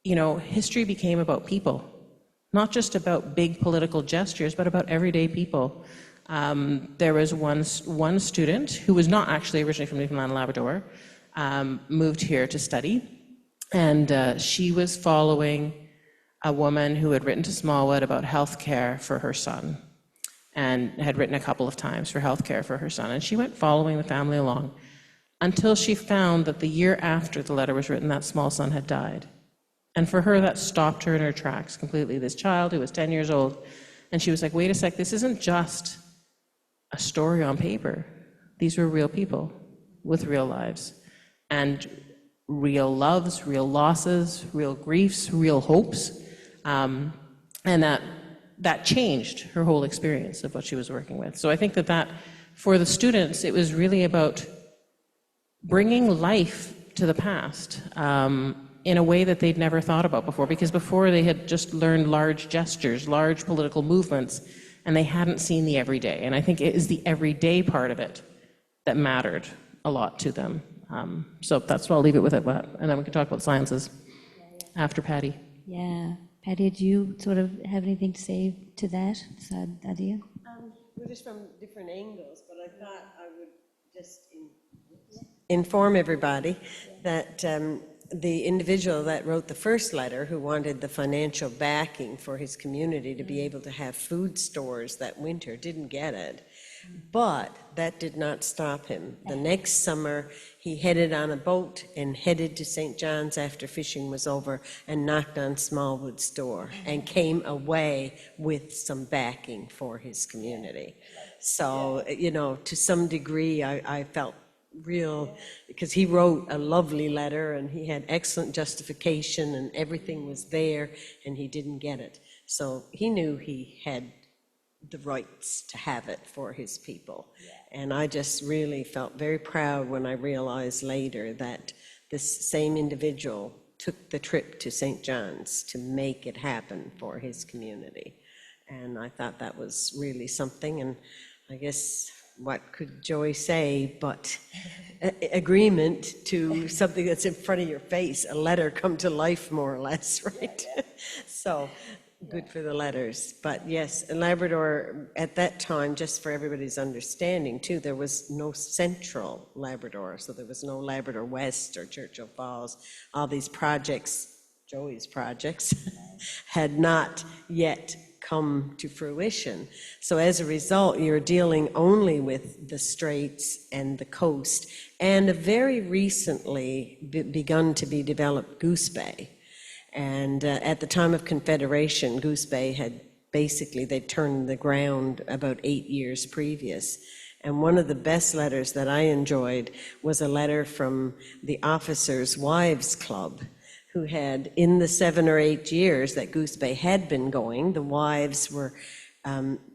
history became about people, not just about big political gestures, but about everyday people. There was one student who was not actually originally from Newfoundland and Labrador, moved here to study, and she was following a woman who had written to Smallwood about health care for her son, and had written a couple of times for health care for her son. And she went following the family along until she found that the year after the letter was written, that small son had died. And for her, that stopped her in her tracks completely. This child who was 10 years old, and she was like, wait a sec, this isn't just a story on paper. These were real people with real lives, and real loves, real losses, real griefs, real hopes. And that changed her whole experience of what she was working with. So I think that for the students, it was really about bringing life to the past in a way that they'd never thought about before, because before they had just learned large gestures, large political movements, and they hadn't seen the everyday. And I think it is the everyday part of it that mattered a lot to them. So that's what I'll leave it with, and then we can talk about sciences after Patty. Yeah. Patty, do you sort of have anything to say to that idea? We're just from different angles, but I thought I would just inform everybody that the individual that wrote the first letter, who wanted the financial backing for his community to be able to have food stores that winter, didn't get it. But that did not stop him. The next summer, he headed on a boat and headed to St. John's after fishing was over, and knocked on Smallwood's door and came away with some backing for his community. So, to some degree, I felt real, because he wrote a lovely letter and he had excellent justification and everything was there, and he didn't get it. So he knew he had the rights to have it for his people. And I just really felt very proud when I realized later that this same individual took the trip to St. John's to make it happen for his community. And I thought that was really something. And I guess, what could Joy say but agreement to something that's in front of your face, a letter come to life, more or less, right? So good for the letters. But yes, Labrador at that time, just for everybody's understanding too, there was no central Labrador. So there was no Labrador West or Churchill Falls. All these projects, Joey's projects, had not yet come to fruition. So as a result, you're dealing only with the Straits and the coast, and a very recently begun to be developed Goose Bay. And at the time of Confederation, Goose Bay had basically, they turned the ground about 8 years previous. And one of the best letters that I enjoyed was a letter from the Officers' Wives Club, who had, in the 7 or 8 years that Goose Bay had been going, the wives were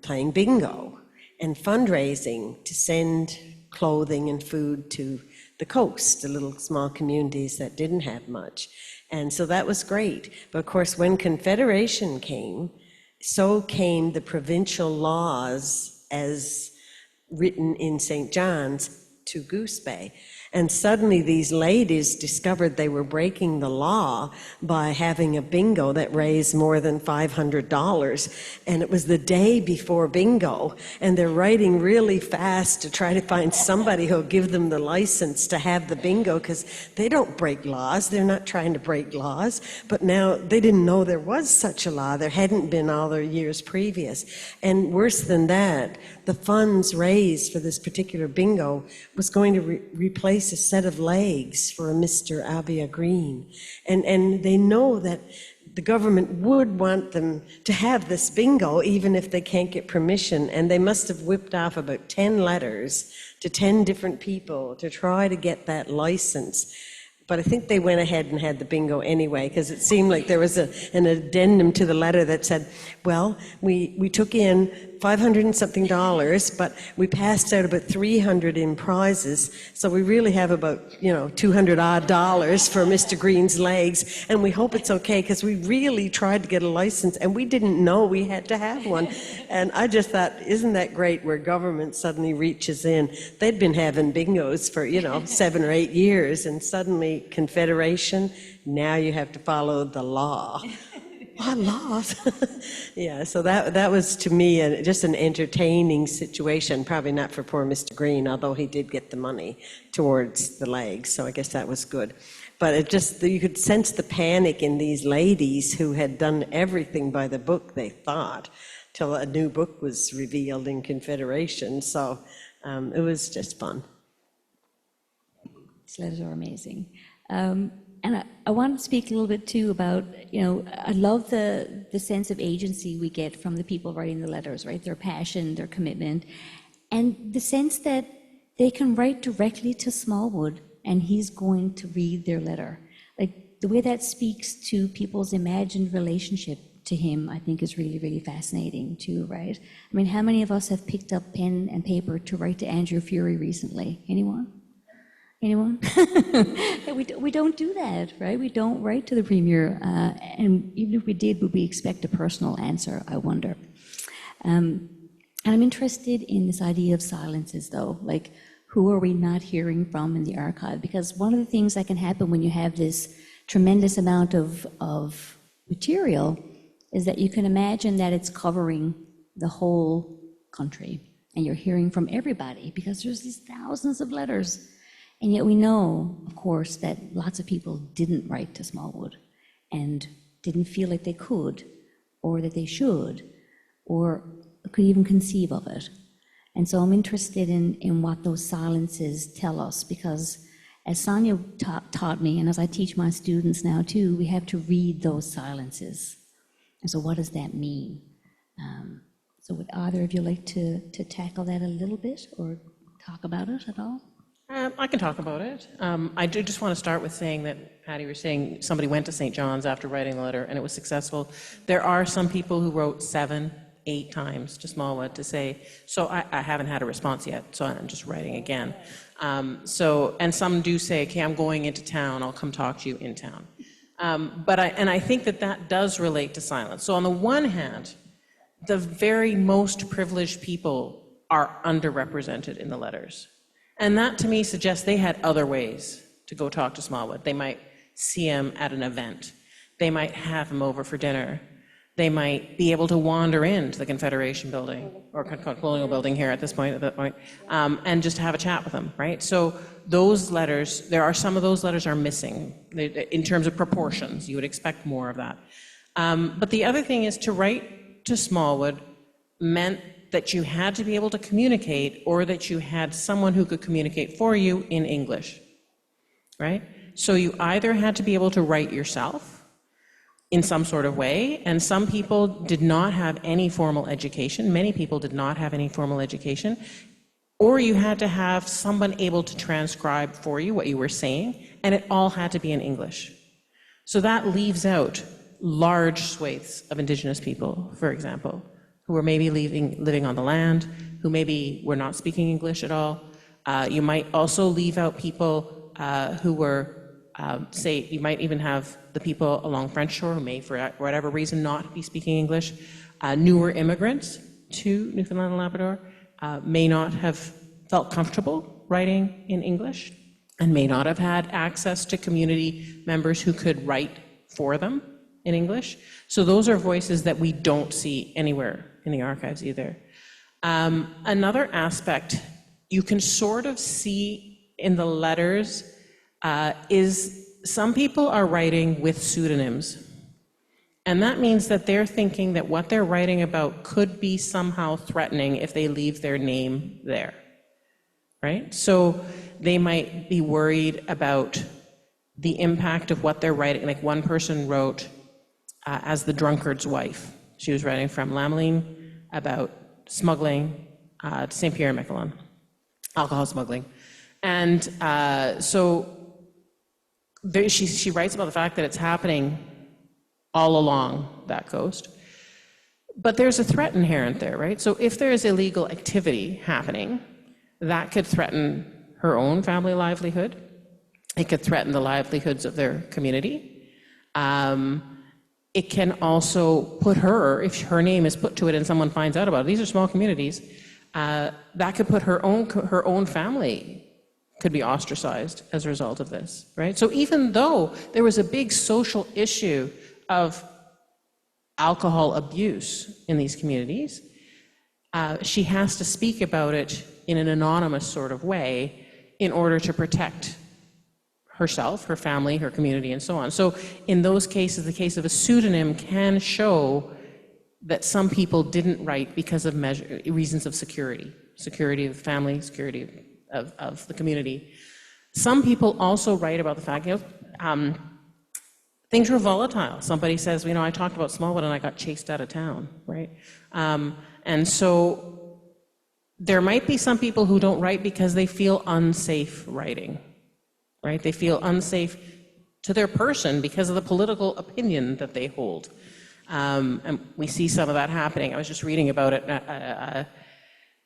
playing bingo and fundraising to send clothing and food to the coast, the little small communities that didn't have much. And so that was great. But of course, when Confederation came, so came the provincial laws as written in St. John's to Goose Bay. And suddenly these ladies discovered they were breaking the law by having a bingo that raised more than $500. And it was the day before bingo, and they're writing really fast to try to find somebody who'll give them the license to have the bingo, because they don't break laws. They're not trying to break laws. But now they didn't know there was such a law. There hadn't been all the years previous. And worse than that, the funds raised for this particular bingo was going to replace a set of legs for a Mr. Avia Green. And they know that the government would want them to have this bingo even if they can't get permission. And they must have whipped off about 10 letters to 10 different people to try to get that license. But I think they went ahead and had the bingo anyway, because it seemed like there was an addendum to the letter that said, well, we took in $500 and something, but we passed out about 300 in prizes, so we really have about, $200 odd for Mr. Green's legs, and we hope it's okay, because we really tried to get a license, and we didn't know we had to have one. And I just thought, isn't that great, where government suddenly reaches in? They'd been having bingos for, 7 or 8 years, and suddenly Confederation, now you have to follow the law. What laws? Yeah, so that was, to me, just an entertaining situation. Probably not for poor Mr. Green, although he did get the money towards the legs, so I guess that was good. But it just, you could sense the panic in these ladies who had done everything by the book, they thought, till a new book was revealed in Confederation. So it was just fun. These letters are amazing. And I want to speak a little bit too about, I love the sense of agency we get from the people writing the letters, right? Their passion, their commitment, and the sense that they can write directly to Smallwood and he's going to read their letter. Like, the way that speaks to people's imagined relationship to him, I think, is really, really fascinating too, right? I mean, how many of us have picked up pen and paper to write to Andrew Fury recently? Anyone? We don't do that, right? We don't write to the Premier, and even if we did, would we expect a personal answer, I wonder. And I'm interested in this idea of silences, though, like, who are we not hearing from in the archive? Because one of the things that can happen when you have this tremendous amount of material is that you can imagine that it's covering the whole country, and you're hearing from everybody, because there's these thousands of letters. And yet we know, of course, that lots of people didn't write to Smallwood and didn't feel like they could, or that they should, or could even conceive of it. And so I'm interested in what those silences tell us, because as Sonia taught me, and as I teach my students now too, we have to read those silences. And so what does that mean? So would either of you like to tackle that a little bit, or talk about it at all? I can talk about it. I do just want to start with saying that, Patty, was saying somebody went to St. John's after writing the letter and it was successful. There are some people who wrote 7, 8 times to Smallwood to say, so I haven't had a response yet, so I'm just writing again. And some do say, okay, I'm going into town, I'll come talk to you in town. But I think that does relate to silence. So on the one hand, the very most privileged people are underrepresented in the letters. And that, to me, suggests they had other ways to go talk to Smallwood. They might see him at an event. They might have him over for dinner. They might be able to wander into the Confederation building, or Colonial building here at that point, and just have a chat with him, right? So those letters, some of those letters are missing. In terms of proportions, you would expect more of that. But the other thing is, to write to Smallwood meant that you had to be able to communicate, or that you had someone who could communicate for you in English, right? So you either had to be able to write yourself in some sort of way, and some people did not have any formal education. Many people did not have any formal education, or you had to have someone able to transcribe for you what you were saying, and it all had to be in English. So that leaves out large swathes of Indigenous people, for example, who were maybe living on the land, who maybe were not speaking English at all. You might also leave out people who were, say, you might even have the people along French shore who may, for whatever reason, not be speaking English. Newer immigrants to Newfoundland and Labrador may not have felt comfortable writing in English and may not have had access to community members who could write for them in English. So those are voices that we don't see anywhere in the archives either. Another aspect you can sort of see in the letters is some people are writing with pseudonyms. And that means that they're thinking that what they're writing about could be somehow threatening if they leave their name there, right? So they might be worried about the impact of what they're writing. Like one person wrote as the drunkard's wife. She was writing from Lameline about smuggling to St. Pierre and Miquelon, alcohol smuggling. And so there, she writes about the fact that it's happening all along that coast. But there's a threat inherent there, right? So if there is illegal activity happening, that could threaten her own family livelihood. It could threaten the livelihoods of their community. It can also put her, if her name is put to it and someone finds out about it, these are small communities, that could put her own family could be ostracized as a result of this, right? So even though there was a big social issue of alcohol abuse in these communities, she has to speak about it in an anonymous sort of way in order to protect herself, her family, her community, and so on. So in those cases, the case of a pseudonym can show that some people didn't write because of reasons of security of the family, security of the community. Some people also write about the fact, things were volatile. Somebody says, I talked about Smallwood and I got chased out of town, right? And so there might be some people who don't write because they feel unsafe writing, right? They feel unsafe to their person because of the political opinion that they hold. And we see some of that happening. I was just reading about it.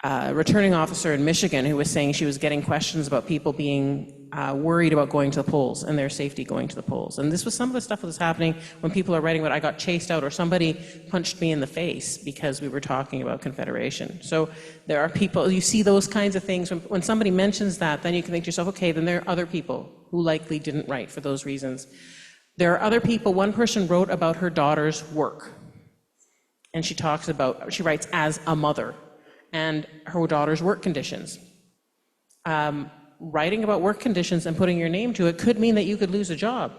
A returning officer in Michigan who was saying she was getting questions about people being worried about going to the polls and their safety going to the polls. And this was some of the stuff that was happening when people are writing about, I got chased out or somebody punched me in the face because we were talking about Confederation. So there are people, you see those kinds of things. When somebody mentions that, then you can think to yourself, okay, then there are other people who likely didn't write for those reasons. There are other people, one person wrote about her daughter's work. And she writes as a mother and her daughter's work conditions. Writing about work conditions and putting your name to it could mean that you could lose a job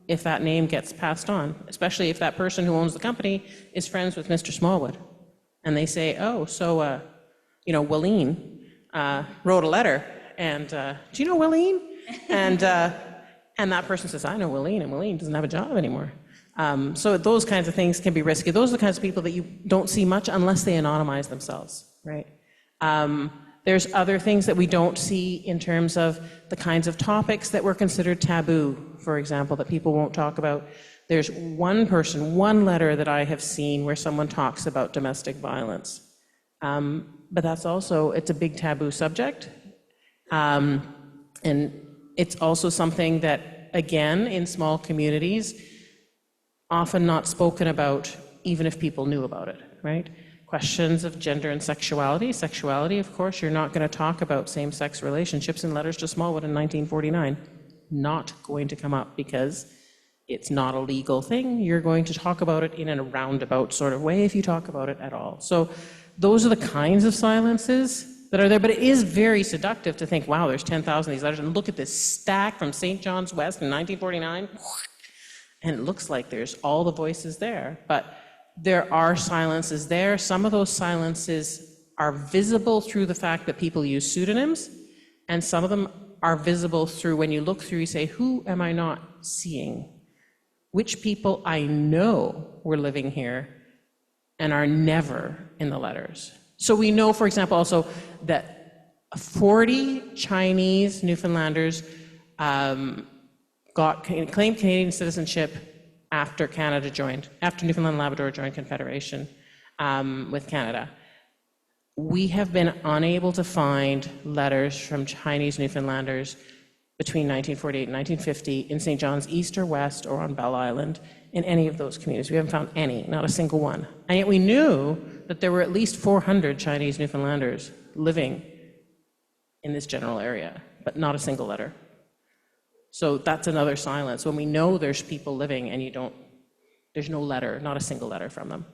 if that name gets passed on, especially if that person who owns the company is friends with Mr. Smallwood. And they say, Willeen wrote a letter, and do you know Willeen? And that person says, I know Willeen, and Willeen doesn't have a job anymore. So those kinds of things can be risky. Those are the kinds of people that you don't see much unless they anonymize themselves, right? There's other things that we don't see in terms of the kinds of topics that were considered taboo, for example, that people won't talk about. There's one letter that I have seen where someone talks about domestic violence. But that's also, it's a big taboo subject. And it's also something that, again, in small communities, often not spoken about, even if people knew about it, right? Questions of gender and sexuality. Sexuality, of course, you're not going to talk about same-sex relationships in letters to Smallwood in 1949. Not going to come up because it's not a legal thing. You're going to talk about it in a roundabout sort of way if you talk about it at all. So those are the kinds of silences that are there, but it is very seductive to think, wow, there's 10,000 of these letters, and look at this stack from St. John's West in 1949, and it looks like there's all the voices there, but there are silences there. Some of those silences are visible through the fact that people use pseudonyms, and some of them are visible through when you look through, you say, who am I not seeing? Which people I know were living here and are never in the letters. So we know, for example, also that 40 Chinese Newfoundlanders claimed Canadian citizenship after Newfoundland and Labrador joined Confederation with Canada. We have been unable to find letters from Chinese Newfoundlanders between 1948 and 1950 in St. John's East or West or on Bell Island in any of those communities. We haven't found any, not a single one. And yet we knew that there were at least 400 Chinese Newfoundlanders living in this general area, but not a single letter. So that's another silence. When we know there's people living and there's no letter, not a single letter from them.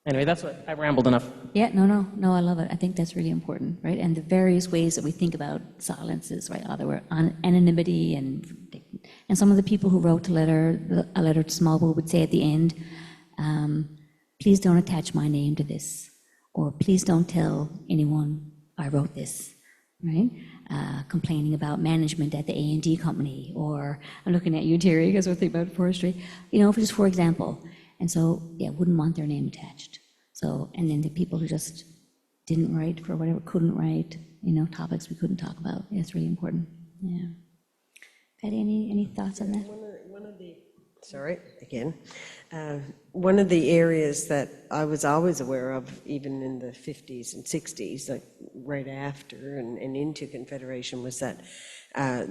Anyway, that's what, I rambled enough. Yeah, no, I love it. I think that's really important, right? And the various ways that we think about silences, right? There were anonymity, and some of the people who wrote a letter to Smallwood would say at the end, please don't attach my name to this, or please don't tell anyone I wrote this, right? Complaining about management at the A&D company, or I'm looking at you, Terry, because we're thinking about forestry, just for example. And so, yeah, wouldn't want their name attached. So, and then the people who just didn't write for whatever, couldn't write, topics we couldn't talk about. Yeah, it's really important. Yeah. Patty, any thoughts on that? One of the areas that I was always aware of, even in the 50s and 60s, like right after and into Confederation, was that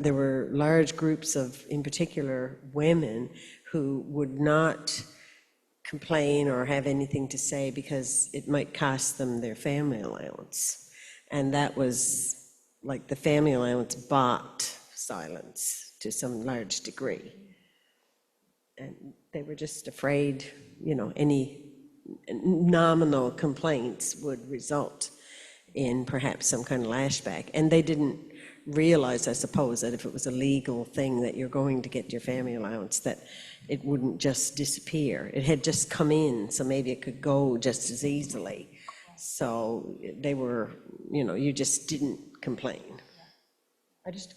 there were large groups of, in particular, women who would not complain or have anything to say because it might cost them their family allowance. And that was like the family allowance bought silence to some large degree. And they were just afraid, any nominal complaints would result in perhaps some kind of lashback. And they didn't realize, I suppose, that if it was a legal thing that you're going to get your family allowance, that it wouldn't just disappear. It had just come in, so maybe it could go just as easily. So they were, you just didn't complain.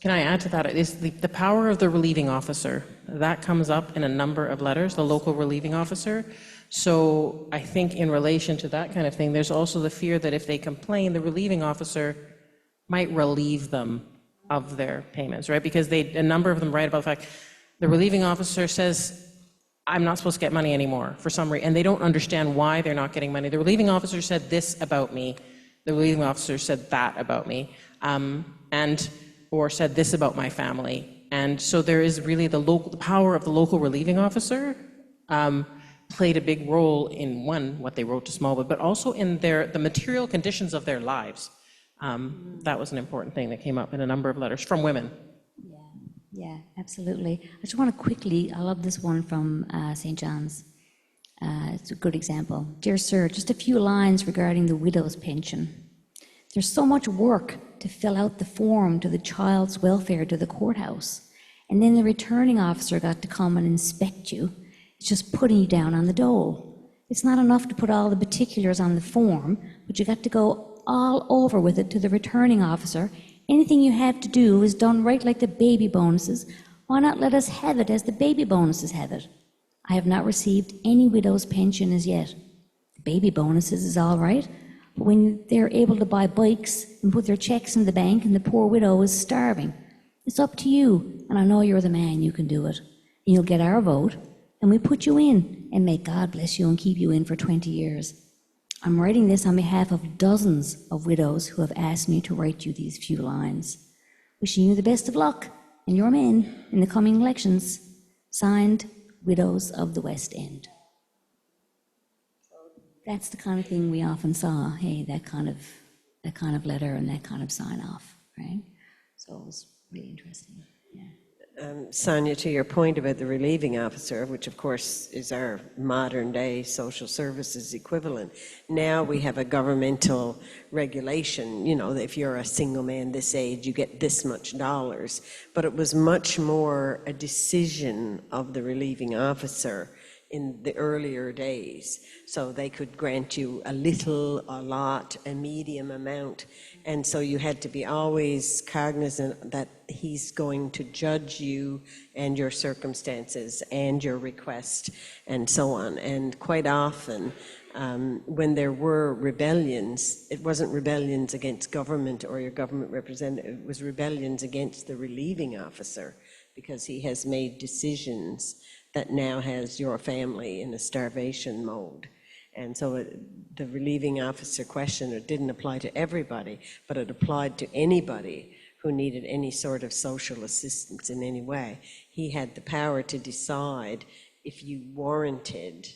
Can I add to that? It is the power of the relieving officer. That comes up in a number of letters, the local relieving officer. So I think in relation to that kind of thing, there's also the fear that if they complain, the relieving officer might relieve them of their payments, right? Because a number of them write about the fact the relieving officer says, I'm not supposed to get money anymore for some reason, and they don't understand why they're not getting money. The relieving officer said this about me. The relieving officer said that about me, or said this about my family. And so there is really the power of the local relieving officer played a big role in, one, what they wrote to Smallwood, but also in the material conditions of their lives. That was an important thing that came up in a number of letters from women. Yeah, absolutely. I just want to quickly, I love this one from St. John's. It's a good example. Dear Sir, just a few lines regarding the widow's pension. There's so much work to fill out the form to the child's welfare to the courthouse. And then the returning officer got to come and inspect you. It's just putting you down on the dole. It's not enough to put all the particulars on the form, but you got to go all over with it to the returning officer. Anything you have to do is done right like the baby bonuses. Why not let us have it as the baby bonuses have it? I have not received any widow's pension as yet. The baby bonuses is all right, but when they're able to buy bikes and put their checks in the bank and the poor widow is starving, it's up to you, and I know you're the man, you can do it. And you'll get our vote, and we put you in, and may God bless you and keep you in for 20 years. I'm writing this on behalf of dozens of widows who have asked me to write you these few lines. Wishing you the best of luck and your men in the coming elections. Signed, Widows of the West End. That's the kind of thing we often saw. Hey, that kind of letter and that kind of sign off, right? So it was really interesting. Yeah. Sonia, to your point about the relieving officer, which of course is our modern day social services equivalent, now we have a governmental regulation, if you're a single man this age, you get this much dollars. But it was much more a decision of the relieving officer in the earlier days. So they could grant you a little, a lot, a medium amount. And so you had to be always cognizant that he's going to judge you and your circumstances and your request and so on. And quite often, when there were rebellions, it wasn't rebellions against government or your government representative, it was rebellions against the relieving officer, because he has made decisions that now has your family in a starvation mode. And so the relieving officer question, it didn't apply to everybody, but it applied to anybody who needed any sort of social assistance in any way. He had the power to decide if you warranted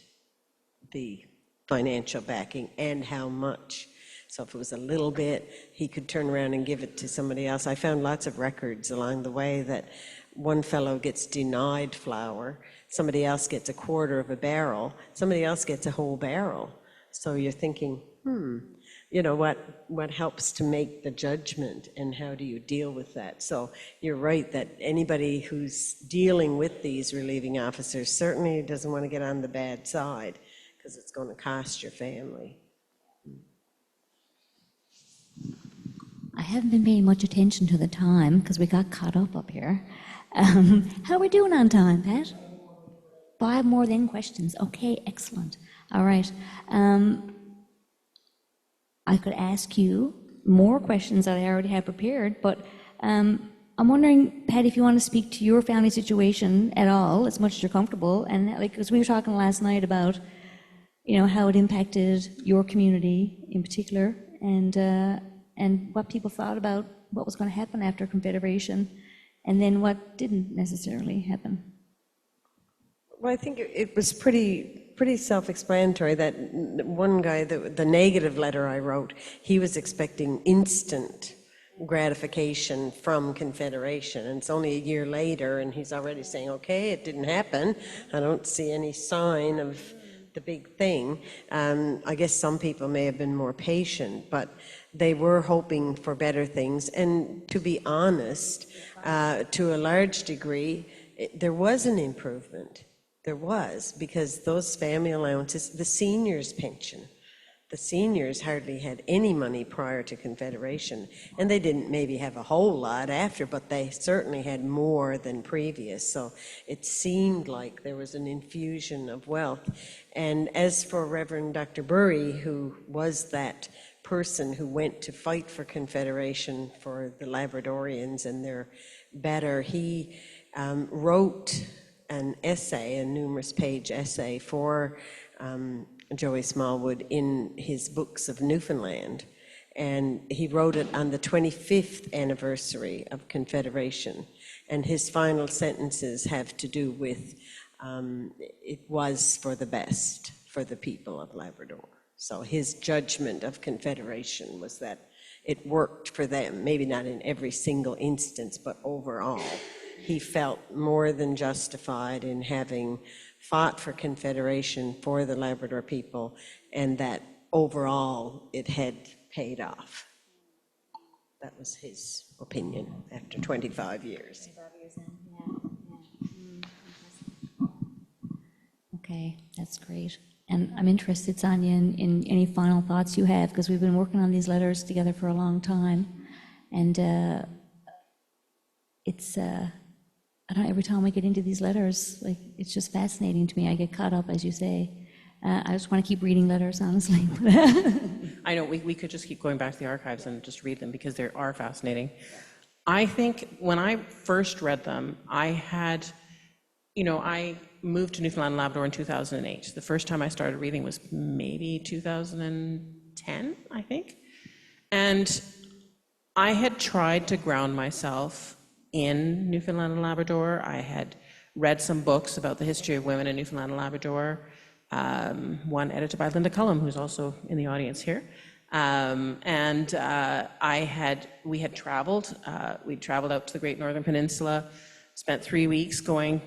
the financial backing and how much. So if it was a little bit, he could turn around and give it to somebody else. I found lots of records along the way that one fellow gets denied flour, somebody else gets a quarter of a barrel, somebody else gets a whole barrel. So you're thinking, you know, what helps to make the judgment and how do you deal with that? So you're right that anybody who's dealing with these relieving officers certainly doesn't want to get on the bad side because it's going to cost your family. I haven't been paying much attention to the time because we got caught up here. How are we doing on time, Pat? 5 more then questions. Okay, excellent. All right. I could ask you more questions that I already have prepared, but I'm wondering, Pat, if you want to speak to your family situation at all, as much as you're comfortable, and like, because we were talking last night about, you know, how it impacted your community in particular, and what people thought about what was going to happen after Confederation, and then what didn't necessarily happen. Well, I think it was pretty self-explanatory that one guy, the negative letter I wrote, he was expecting instant gratification from Confederation, and it's only a year later, and he's already saying, okay, it didn't happen. I don't see any sign of the big thing. I guess some people may have been more patient, but they were hoping for better things. And to be honest, to a large degree, there was an improvement. There was, because those family allowances, the seniors' pension, the seniors hardly had any money prior to Confederation, and they didn't maybe have a whole lot after, but they certainly had more than previous. So it seemed like there was an infusion of wealth. And as for Reverend Dr. Burry, who was that person who went to fight for Confederation for the Labradorians and their better, he wrote an essay, a numerous page essay for Joey Smallwood in his books of Newfoundland. And he wrote it on the 25th anniversary of Confederation. And his final sentences have to do with it was for the best for the people of Labrador. So his judgment of Confederation was that it worked for them, maybe not in every single instance, but overall. He felt more than justified in having fought for Confederation for the Labrador people, and that overall it had paid off. That was his opinion after 25 years. Okay, that's great. And I'm interested, Sonia, in any final thoughts you have, because we've been working on these letters together for a long time. And it's, I don't know, every time we get into these letters, like, it's just fascinating to me. I get caught up, as you say. I just want to keep reading letters, honestly. I know, we could just keep going back to the archives and just read them because they are fascinating. I think when I first read them, I had, you know, I moved to Newfoundland and Labrador in 2008. The first time I started reading was maybe 2010, I think. And I had tried to ground myself in Newfoundland and Labrador. I had read some books about the history of women in Newfoundland and Labrador, one edited by Linda Cullum, who's also in the audience here. We had traveled. We traveled out to the Great Northern Peninsula, spent 3 weeks going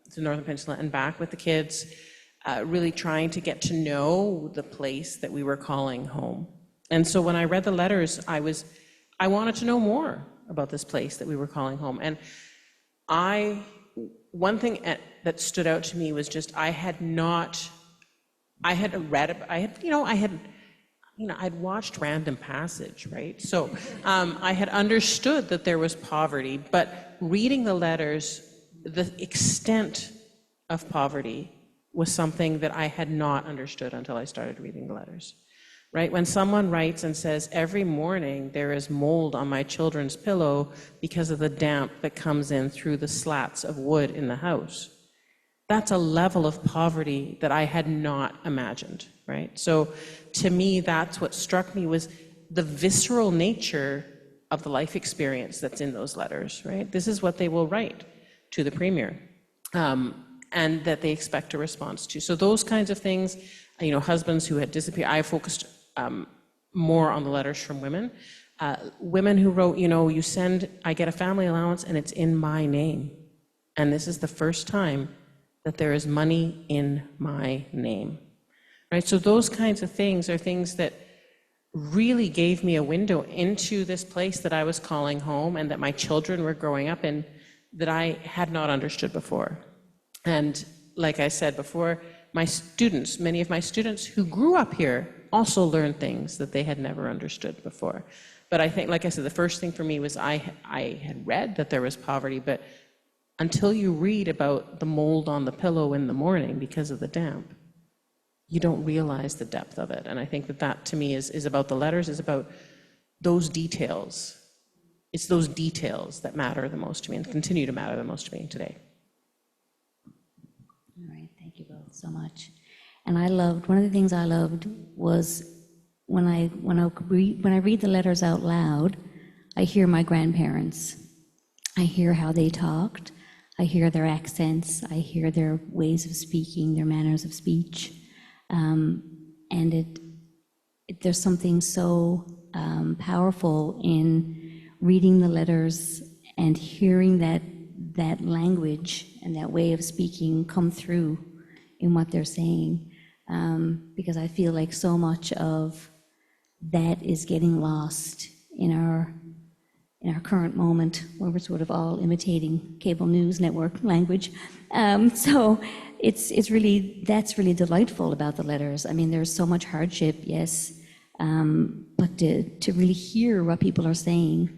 to the Northern Peninsula and back with the kids, really trying to get to know the place that we were calling home. And so when I read the letters, I wanted to know more about this place that we were calling home. And one thing that stood out to me was just I'd watched Random Passage, right? So I had understood that there was poverty, but reading the letters, the extent of poverty was something that I had not understood until I started reading the letters, right? When someone writes and says, every morning there is mold on my children's pillow because of the damp that comes in through the slats of wood in the house, that's a level of poverty that I had not imagined, right? So to me, that's what struck me, was the visceral nature of the life experience that's in those letters, right? This is what they will write to the Premier, and that they expect a response to. So those kinds of things, husbands who had disappeared, I focused more on the letters from women. Women who wrote, I get a family allowance and it's in my name. And this is the first time that there is money in my name, right? So those kinds of things are things that really gave me a window into this place that I was calling home and that my children were growing up in, that I had not understood before. And like I said before, many of my students who grew up here also learned things that they had never understood before. But I think, like I said, the first thing for me was I had read that there was poverty, but until you read about the mold on the pillow in the morning because of the damp, you don't realize the depth of it. And I think that to me is about the letters, is about those details. It's those details that matter the most to me and continue to matter the most to me today. All right, thank you both so much. And one of the things I loved was when I read the letters out loud, I hear my grandparents. I hear how they talked. I hear their accents. I hear their ways of speaking, their manners of speech. And there's something so powerful in reading the letters and hearing that language and that way of speaking come through in what they're saying, because I feel like so much of that is getting lost in our current moment, where we're sort of all imitating cable news network language. So that's really delightful about the letters. I mean, there's so much hardship, yes, but to really hear what people are saying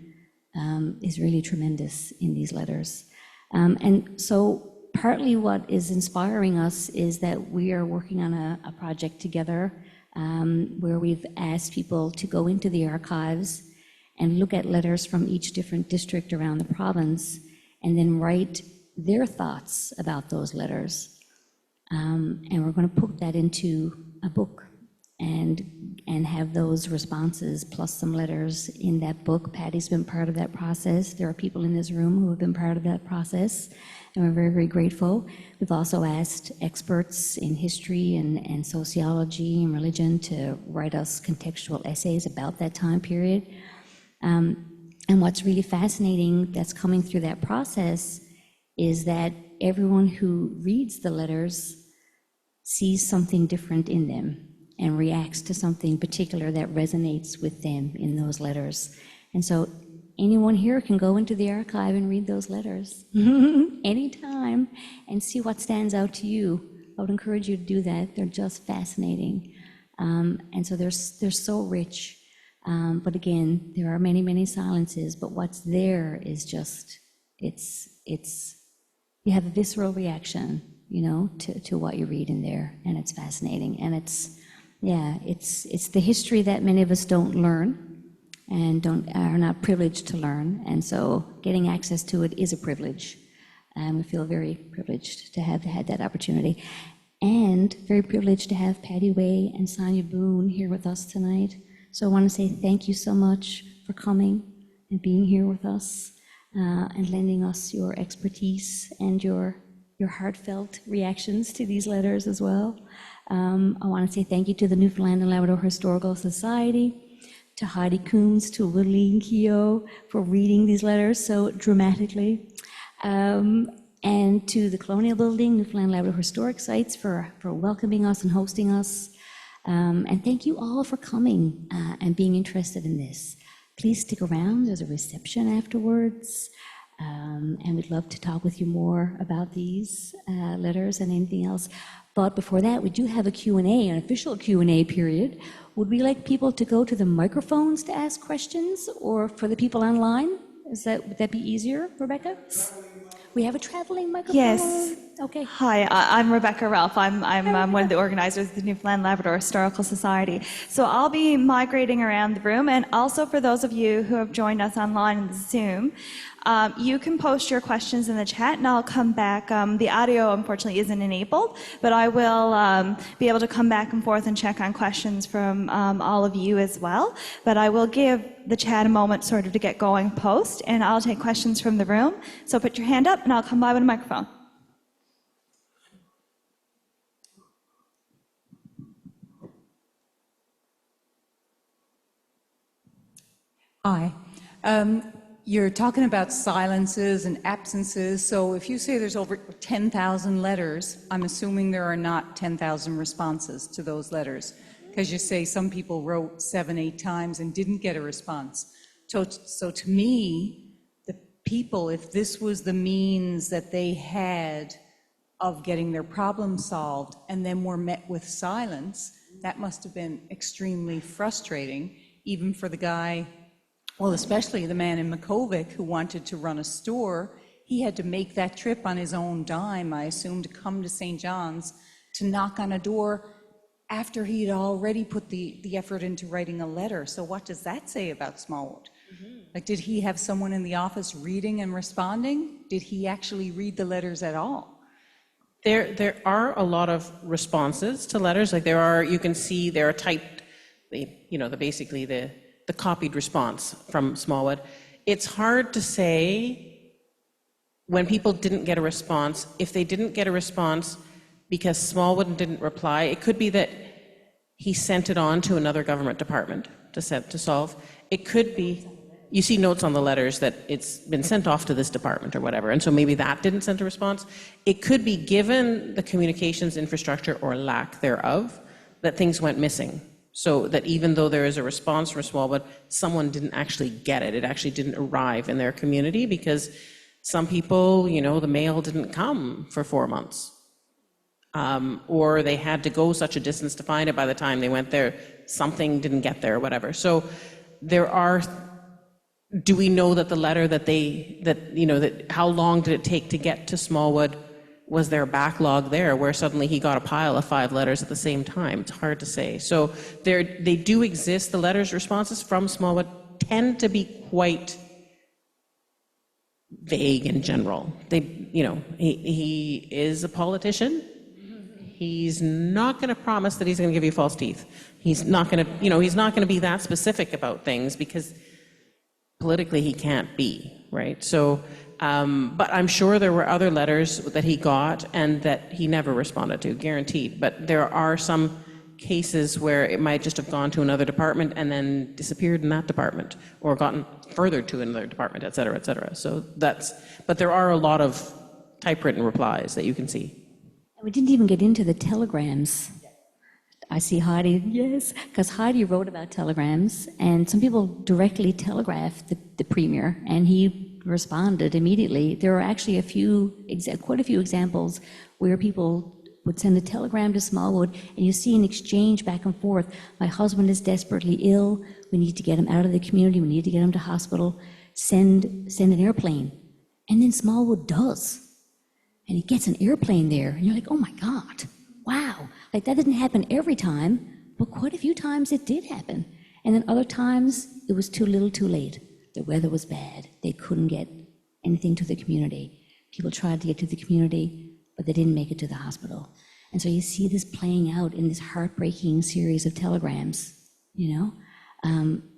is really tremendous in these letters. And so partly what is inspiring us is that we are working on a project together where we've asked people to go into the archives and look at letters from each different district around the province and then write their thoughts about those letters. And we're going to put that into a book and have those responses plus some letters in that book. Patty's been part of that process. There are people in this room who have been part of that process, and we're very, very grateful. We've also asked experts in history and sociology and religion to write us contextual essays about that time period. And what's really fascinating that's coming through that process is that everyone who reads the letters sees something different in them and reacts to something particular that resonates with them in those letters. And so anyone here can go into the archive and read those letters anytime and see what stands out to you. I would encourage you to do that. They're just fascinating. And so they're so rich. But again, there are many, many silences, but what's there is just, you have a visceral reaction, to what you read in there, and it's fascinating. And it's the history that many of us don't learn and are not privileged to learn. And so getting access to it is a privilege. And we feel very privileged to have had that opportunity. And very privileged to have Patty Way and Sonia Boone here with us tonight. So I want to say thank you so much for coming and being here with us and lending us your expertise and your heartfelt reactions to these letters as well. I want to say thank you to the Newfoundland and Labrador Historical Society, to Heidi Coombs, to Willie Keogh for reading these letters so dramatically, and to the Colonial Building, Newfoundland Labrador Historic Sites for welcoming us and hosting us. And thank you all for coming and being interested in this. Please stick around, there's a reception afterwards, and we'd love to talk with you more about these letters and anything else. But before that, we do have a Q&A, an official Q&A period. Would we like people to go to the microphones to ask questions, or for the people online? Would that be easier, Rebecca? We have a traveling microphone? Yes. Okay. Hi, I'm Rebecca Ralph. I'm one of the organizers of the Newfoundland Labrador Historical Society. So I'll be migrating around the room, and also for those of you who have joined us online in the Zoom, you can post your questions in the chat, and I'll come back. The audio, unfortunately, isn't enabled, but I will be able to come back and forth and check on questions from all of you as well. But I will give the chat a moment sort of to get going post, and I'll take questions from the room. So put your hand up, and I'll come by with a microphone. Hi. You're talking about silences and absences, so if you say there's over 10,000 letters, I'm assuming there are not 10,000 responses to those letters, because you say some people wrote 7, 8 times and didn't get a response. So to me, the people, if this was the means that they had of getting their problem solved and then were met with silence, that must have been extremely frustrating, even for the guy. Well, especially the man in Makovic who wanted to run a store. He had to make that trip on his own dime, I assume, to come to St. John's to knock on a door after he had already put the effort into writing a letter. So what does that say about Smallwood? Like, did he have someone in the office reading and responding? Did he actually read the letters at all? There are a lot of responses to letters. Like you can see there are typed, basically the copied response from Smallwood. It's hard to say when people didn't get a response, if they didn't get a response because Smallwood didn't reply, it could be that he sent it on to another government department to solve. It could be, you see notes on the letters that it's been sent off to this department or whatever, and so maybe that didn't send a response. It could be, given the communications infrastructure or lack thereof, that things went missing. So that even though there is a response from Smallwood, someone didn't actually get it. It actually didn't arrive in their community because some people, the mail didn't come for 4 months. Or they had to go such a distance to find it. By the time they went there, something didn't get there or whatever. So do we know that the letter that how long did it take to get to Smallwood? Was there a backlog there where suddenly he got a pile of 5 letters at the same time? It's hard to say. So they do exist. The letters responses from Smallwood tend to be quite vague in general. He is a politician. He's not going to promise that he's going to give you false teeth. He's not going to, he's not going to be that specific about things because politically he can't be, right? So. But I'm sure there were other letters that he got and that he never responded to, guaranteed. But there are some cases where it might just have gone to another department and then disappeared in that department, or gotten further to another department, et cetera, et cetera. So but there are a lot of typewritten replies that you can see. We didn't even get into the telegrams. I see Heidi, yes, because Heidi wrote about telegrams, and some people directly telegraphed the premier, and he responded immediately. There are actually quite a few examples where people would send a telegram to Smallwood, and you see an exchange back and forth. My husband is desperately ill. We need to get him out of the community. We need to get him to hospital. Send an airplane. And then Smallwood does. And he gets an airplane there, and you're like, oh my God, wow. Like, that didn't happen every time, but quite a few times it did happen. And then other times it was too little too late. The weather was bad. They couldn't get anything to the community. People tried to get to the community, but they didn't make it to the hospital. And so you see this playing out in this heartbreaking series of telegrams,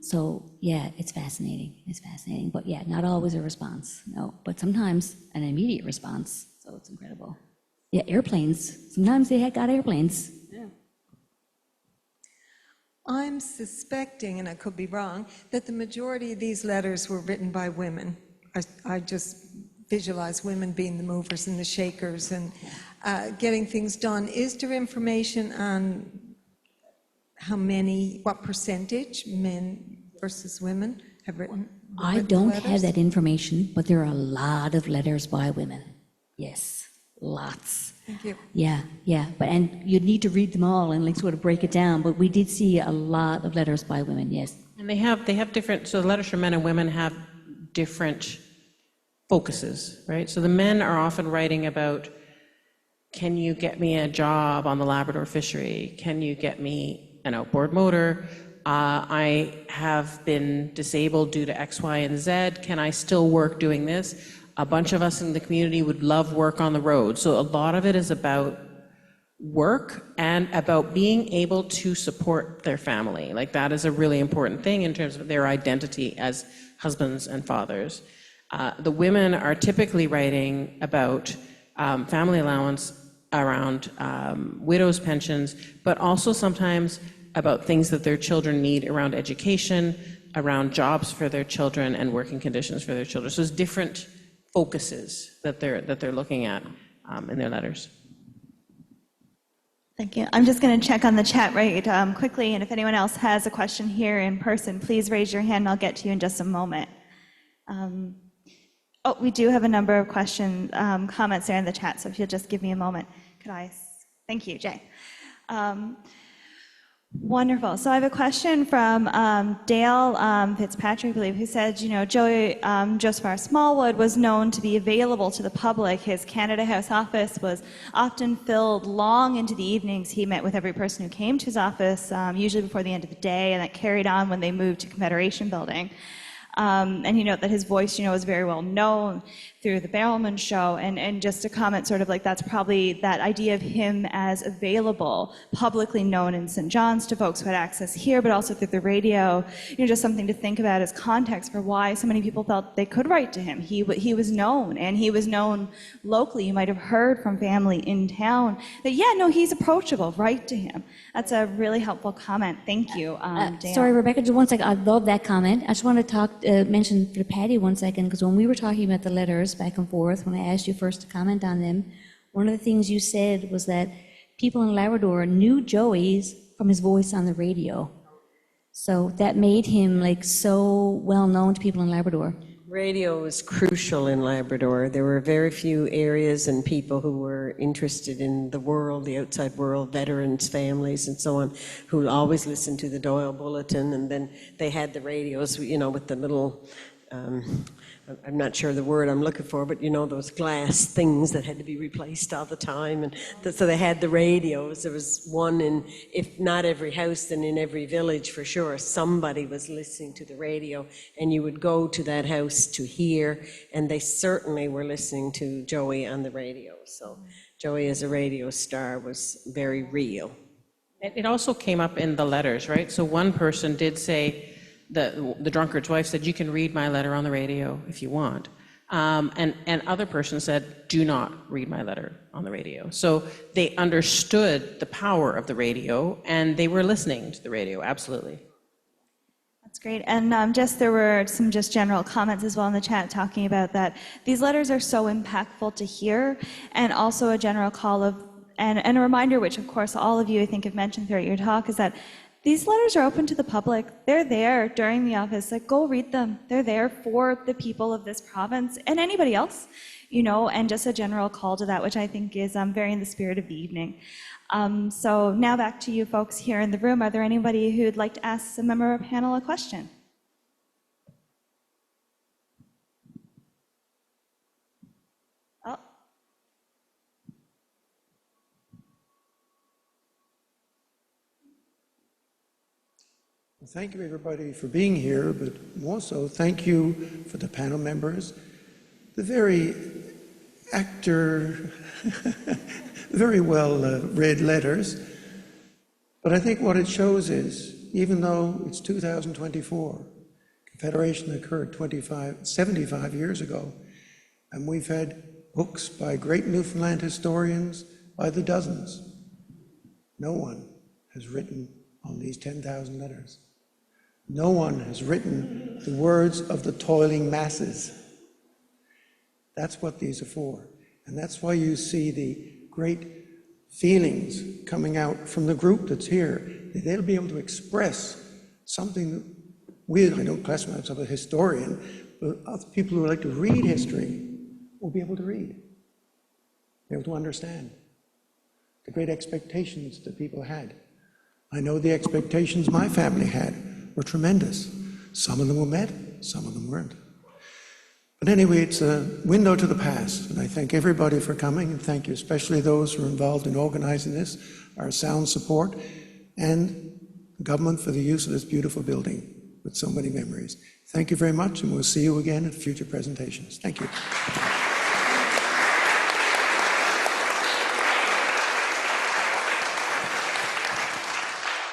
So yeah, it's fascinating. It's fascinating. But yeah, not always a response, no. But sometimes an immediate response, so it's incredible. Yeah, airplanes. Sometimes they had got airplanes. Yeah. I'm suspecting, and I could be wrong, that the majority of these letters were written by women. I just visualize women being the movers and the shakers and getting things done. Is there information on what percentage men versus women have written? I don't have that information, but there are a lot of letters by women. Yes, lots. Thank you. Yeah, and you'd need to read them all and sort of break it down, but we did see a lot of letters by women, yes. And they have different, so the letters from men and women have different focuses, right? So the men are often writing about, can you get me a job on the Labrador fishery? Can you get me an outboard motor? I have been disabled due to X, Y, and Z. Can I still work doing this? A bunch of us in the community would love work on the road. So a lot of it is about work and about being able to support their family. Like, that is a really important thing in terms of their identity as husbands and fathers. The women are typically writing about family allowance, around widows' pensions, but also sometimes about things that their children need around education, around jobs for their children, and working conditions for their children. So there's different focuses that they're looking at in their letters. Thank you. I'm just going to check on the chat right quickly, and if anyone else has a question here in person, please raise your hand and I'll get to you in just a moment. Oh, we do have a number of questions, comments there in the chat, so if you'll just give me a moment. Thank you, Jay. Wonderful. So I have a question from Dale Fitzpatrick, I believe, who said, Joey Joseph R. Smallwood was known to be available to the public. His Canada House office was often filled long into the evenings. He met with every person who came to his office, usually before the end of the day, and that carried on when they moved to Confederation Building. And he noted that his voice, was very well known through the Barrelman show, and just to comment sort of like that's probably that idea of him as available, publicly known in St. John's to folks who had access here, but also through the radio, just something to think about as context for why so many people felt they could write to him. He was known, and he was known locally. You might have heard from family in town that, he's approachable, write to him. That's a really helpful comment. Thank you, Dale. Sorry, Rebecca, just one second. I love that comment. I just want to mention for Patty 1 second, because when we were talking about the letters back and forth, when I asked you first to comment on them, one of the things you said was that people in Labrador knew Joey's from his voice on the radio. So that made him so well known to people in Labrador. Radio was crucial in Labrador. There were very few areas and people who were interested in the world, the outside world, veterans, families, and so on, who always listened to the Doyle Bulletin, and then they had the radios, with the little, I'm not sure the word I'm looking for, but those glass things that had to be replaced all the time, and so they had the radios. There was one in, if not every house, then in every village for sure, somebody was listening to the radio, and you would go to that house to hear, and they certainly were listening to Joey on the radio. So Joey as a radio star was very real. It also came up in the letters, right? So one person did say, the drunkard's wife said, you can read my letter on the radio if you want. And other person said, do not read my letter on the radio. So they understood the power of the radio, and they were listening to the radio, absolutely. That's great. And there were some just general comments as well in the chat talking about that. These letters are so impactful to hear, and also a general call of, and a reminder, which of course all of you I think have mentioned throughout your talk, is that these letters are open to the public. They're there during the office. Go read them. They're there for the people of this province and anybody else, and just a general call to that, which I think is very in the spirit of the evening. So now back to you folks here in the room. Are there anybody who'd like to ask a member of our panel a question? Oh. Thank you, everybody, for being here, but also thank you for the panel members, the very very well read letters. But I think what it shows is, even though it's 2024, Confederation occurred 75 years ago, and we've had books by great Newfoundland historians by the dozens. No one has written on these 10,000 letters. No one has written the words of the toiling masses. That's what these are for. And that's why you see the great feelings coming out from the group that's here. They'll be able to express something I don't class myself as a historian, but other people who like to read history will be able to read, be able to understand the great expectations that people had. I know the expectations my family had were tremendous. Some of them were met, some of them weren't. But anyway, it's a window to the past, and I thank everybody for coming, and thank you especially those who are involved in organizing this, our sound support, and the government for the use of this beautiful building with so many memories. Thank you very much, and we'll see you again at future presentations. Thank you.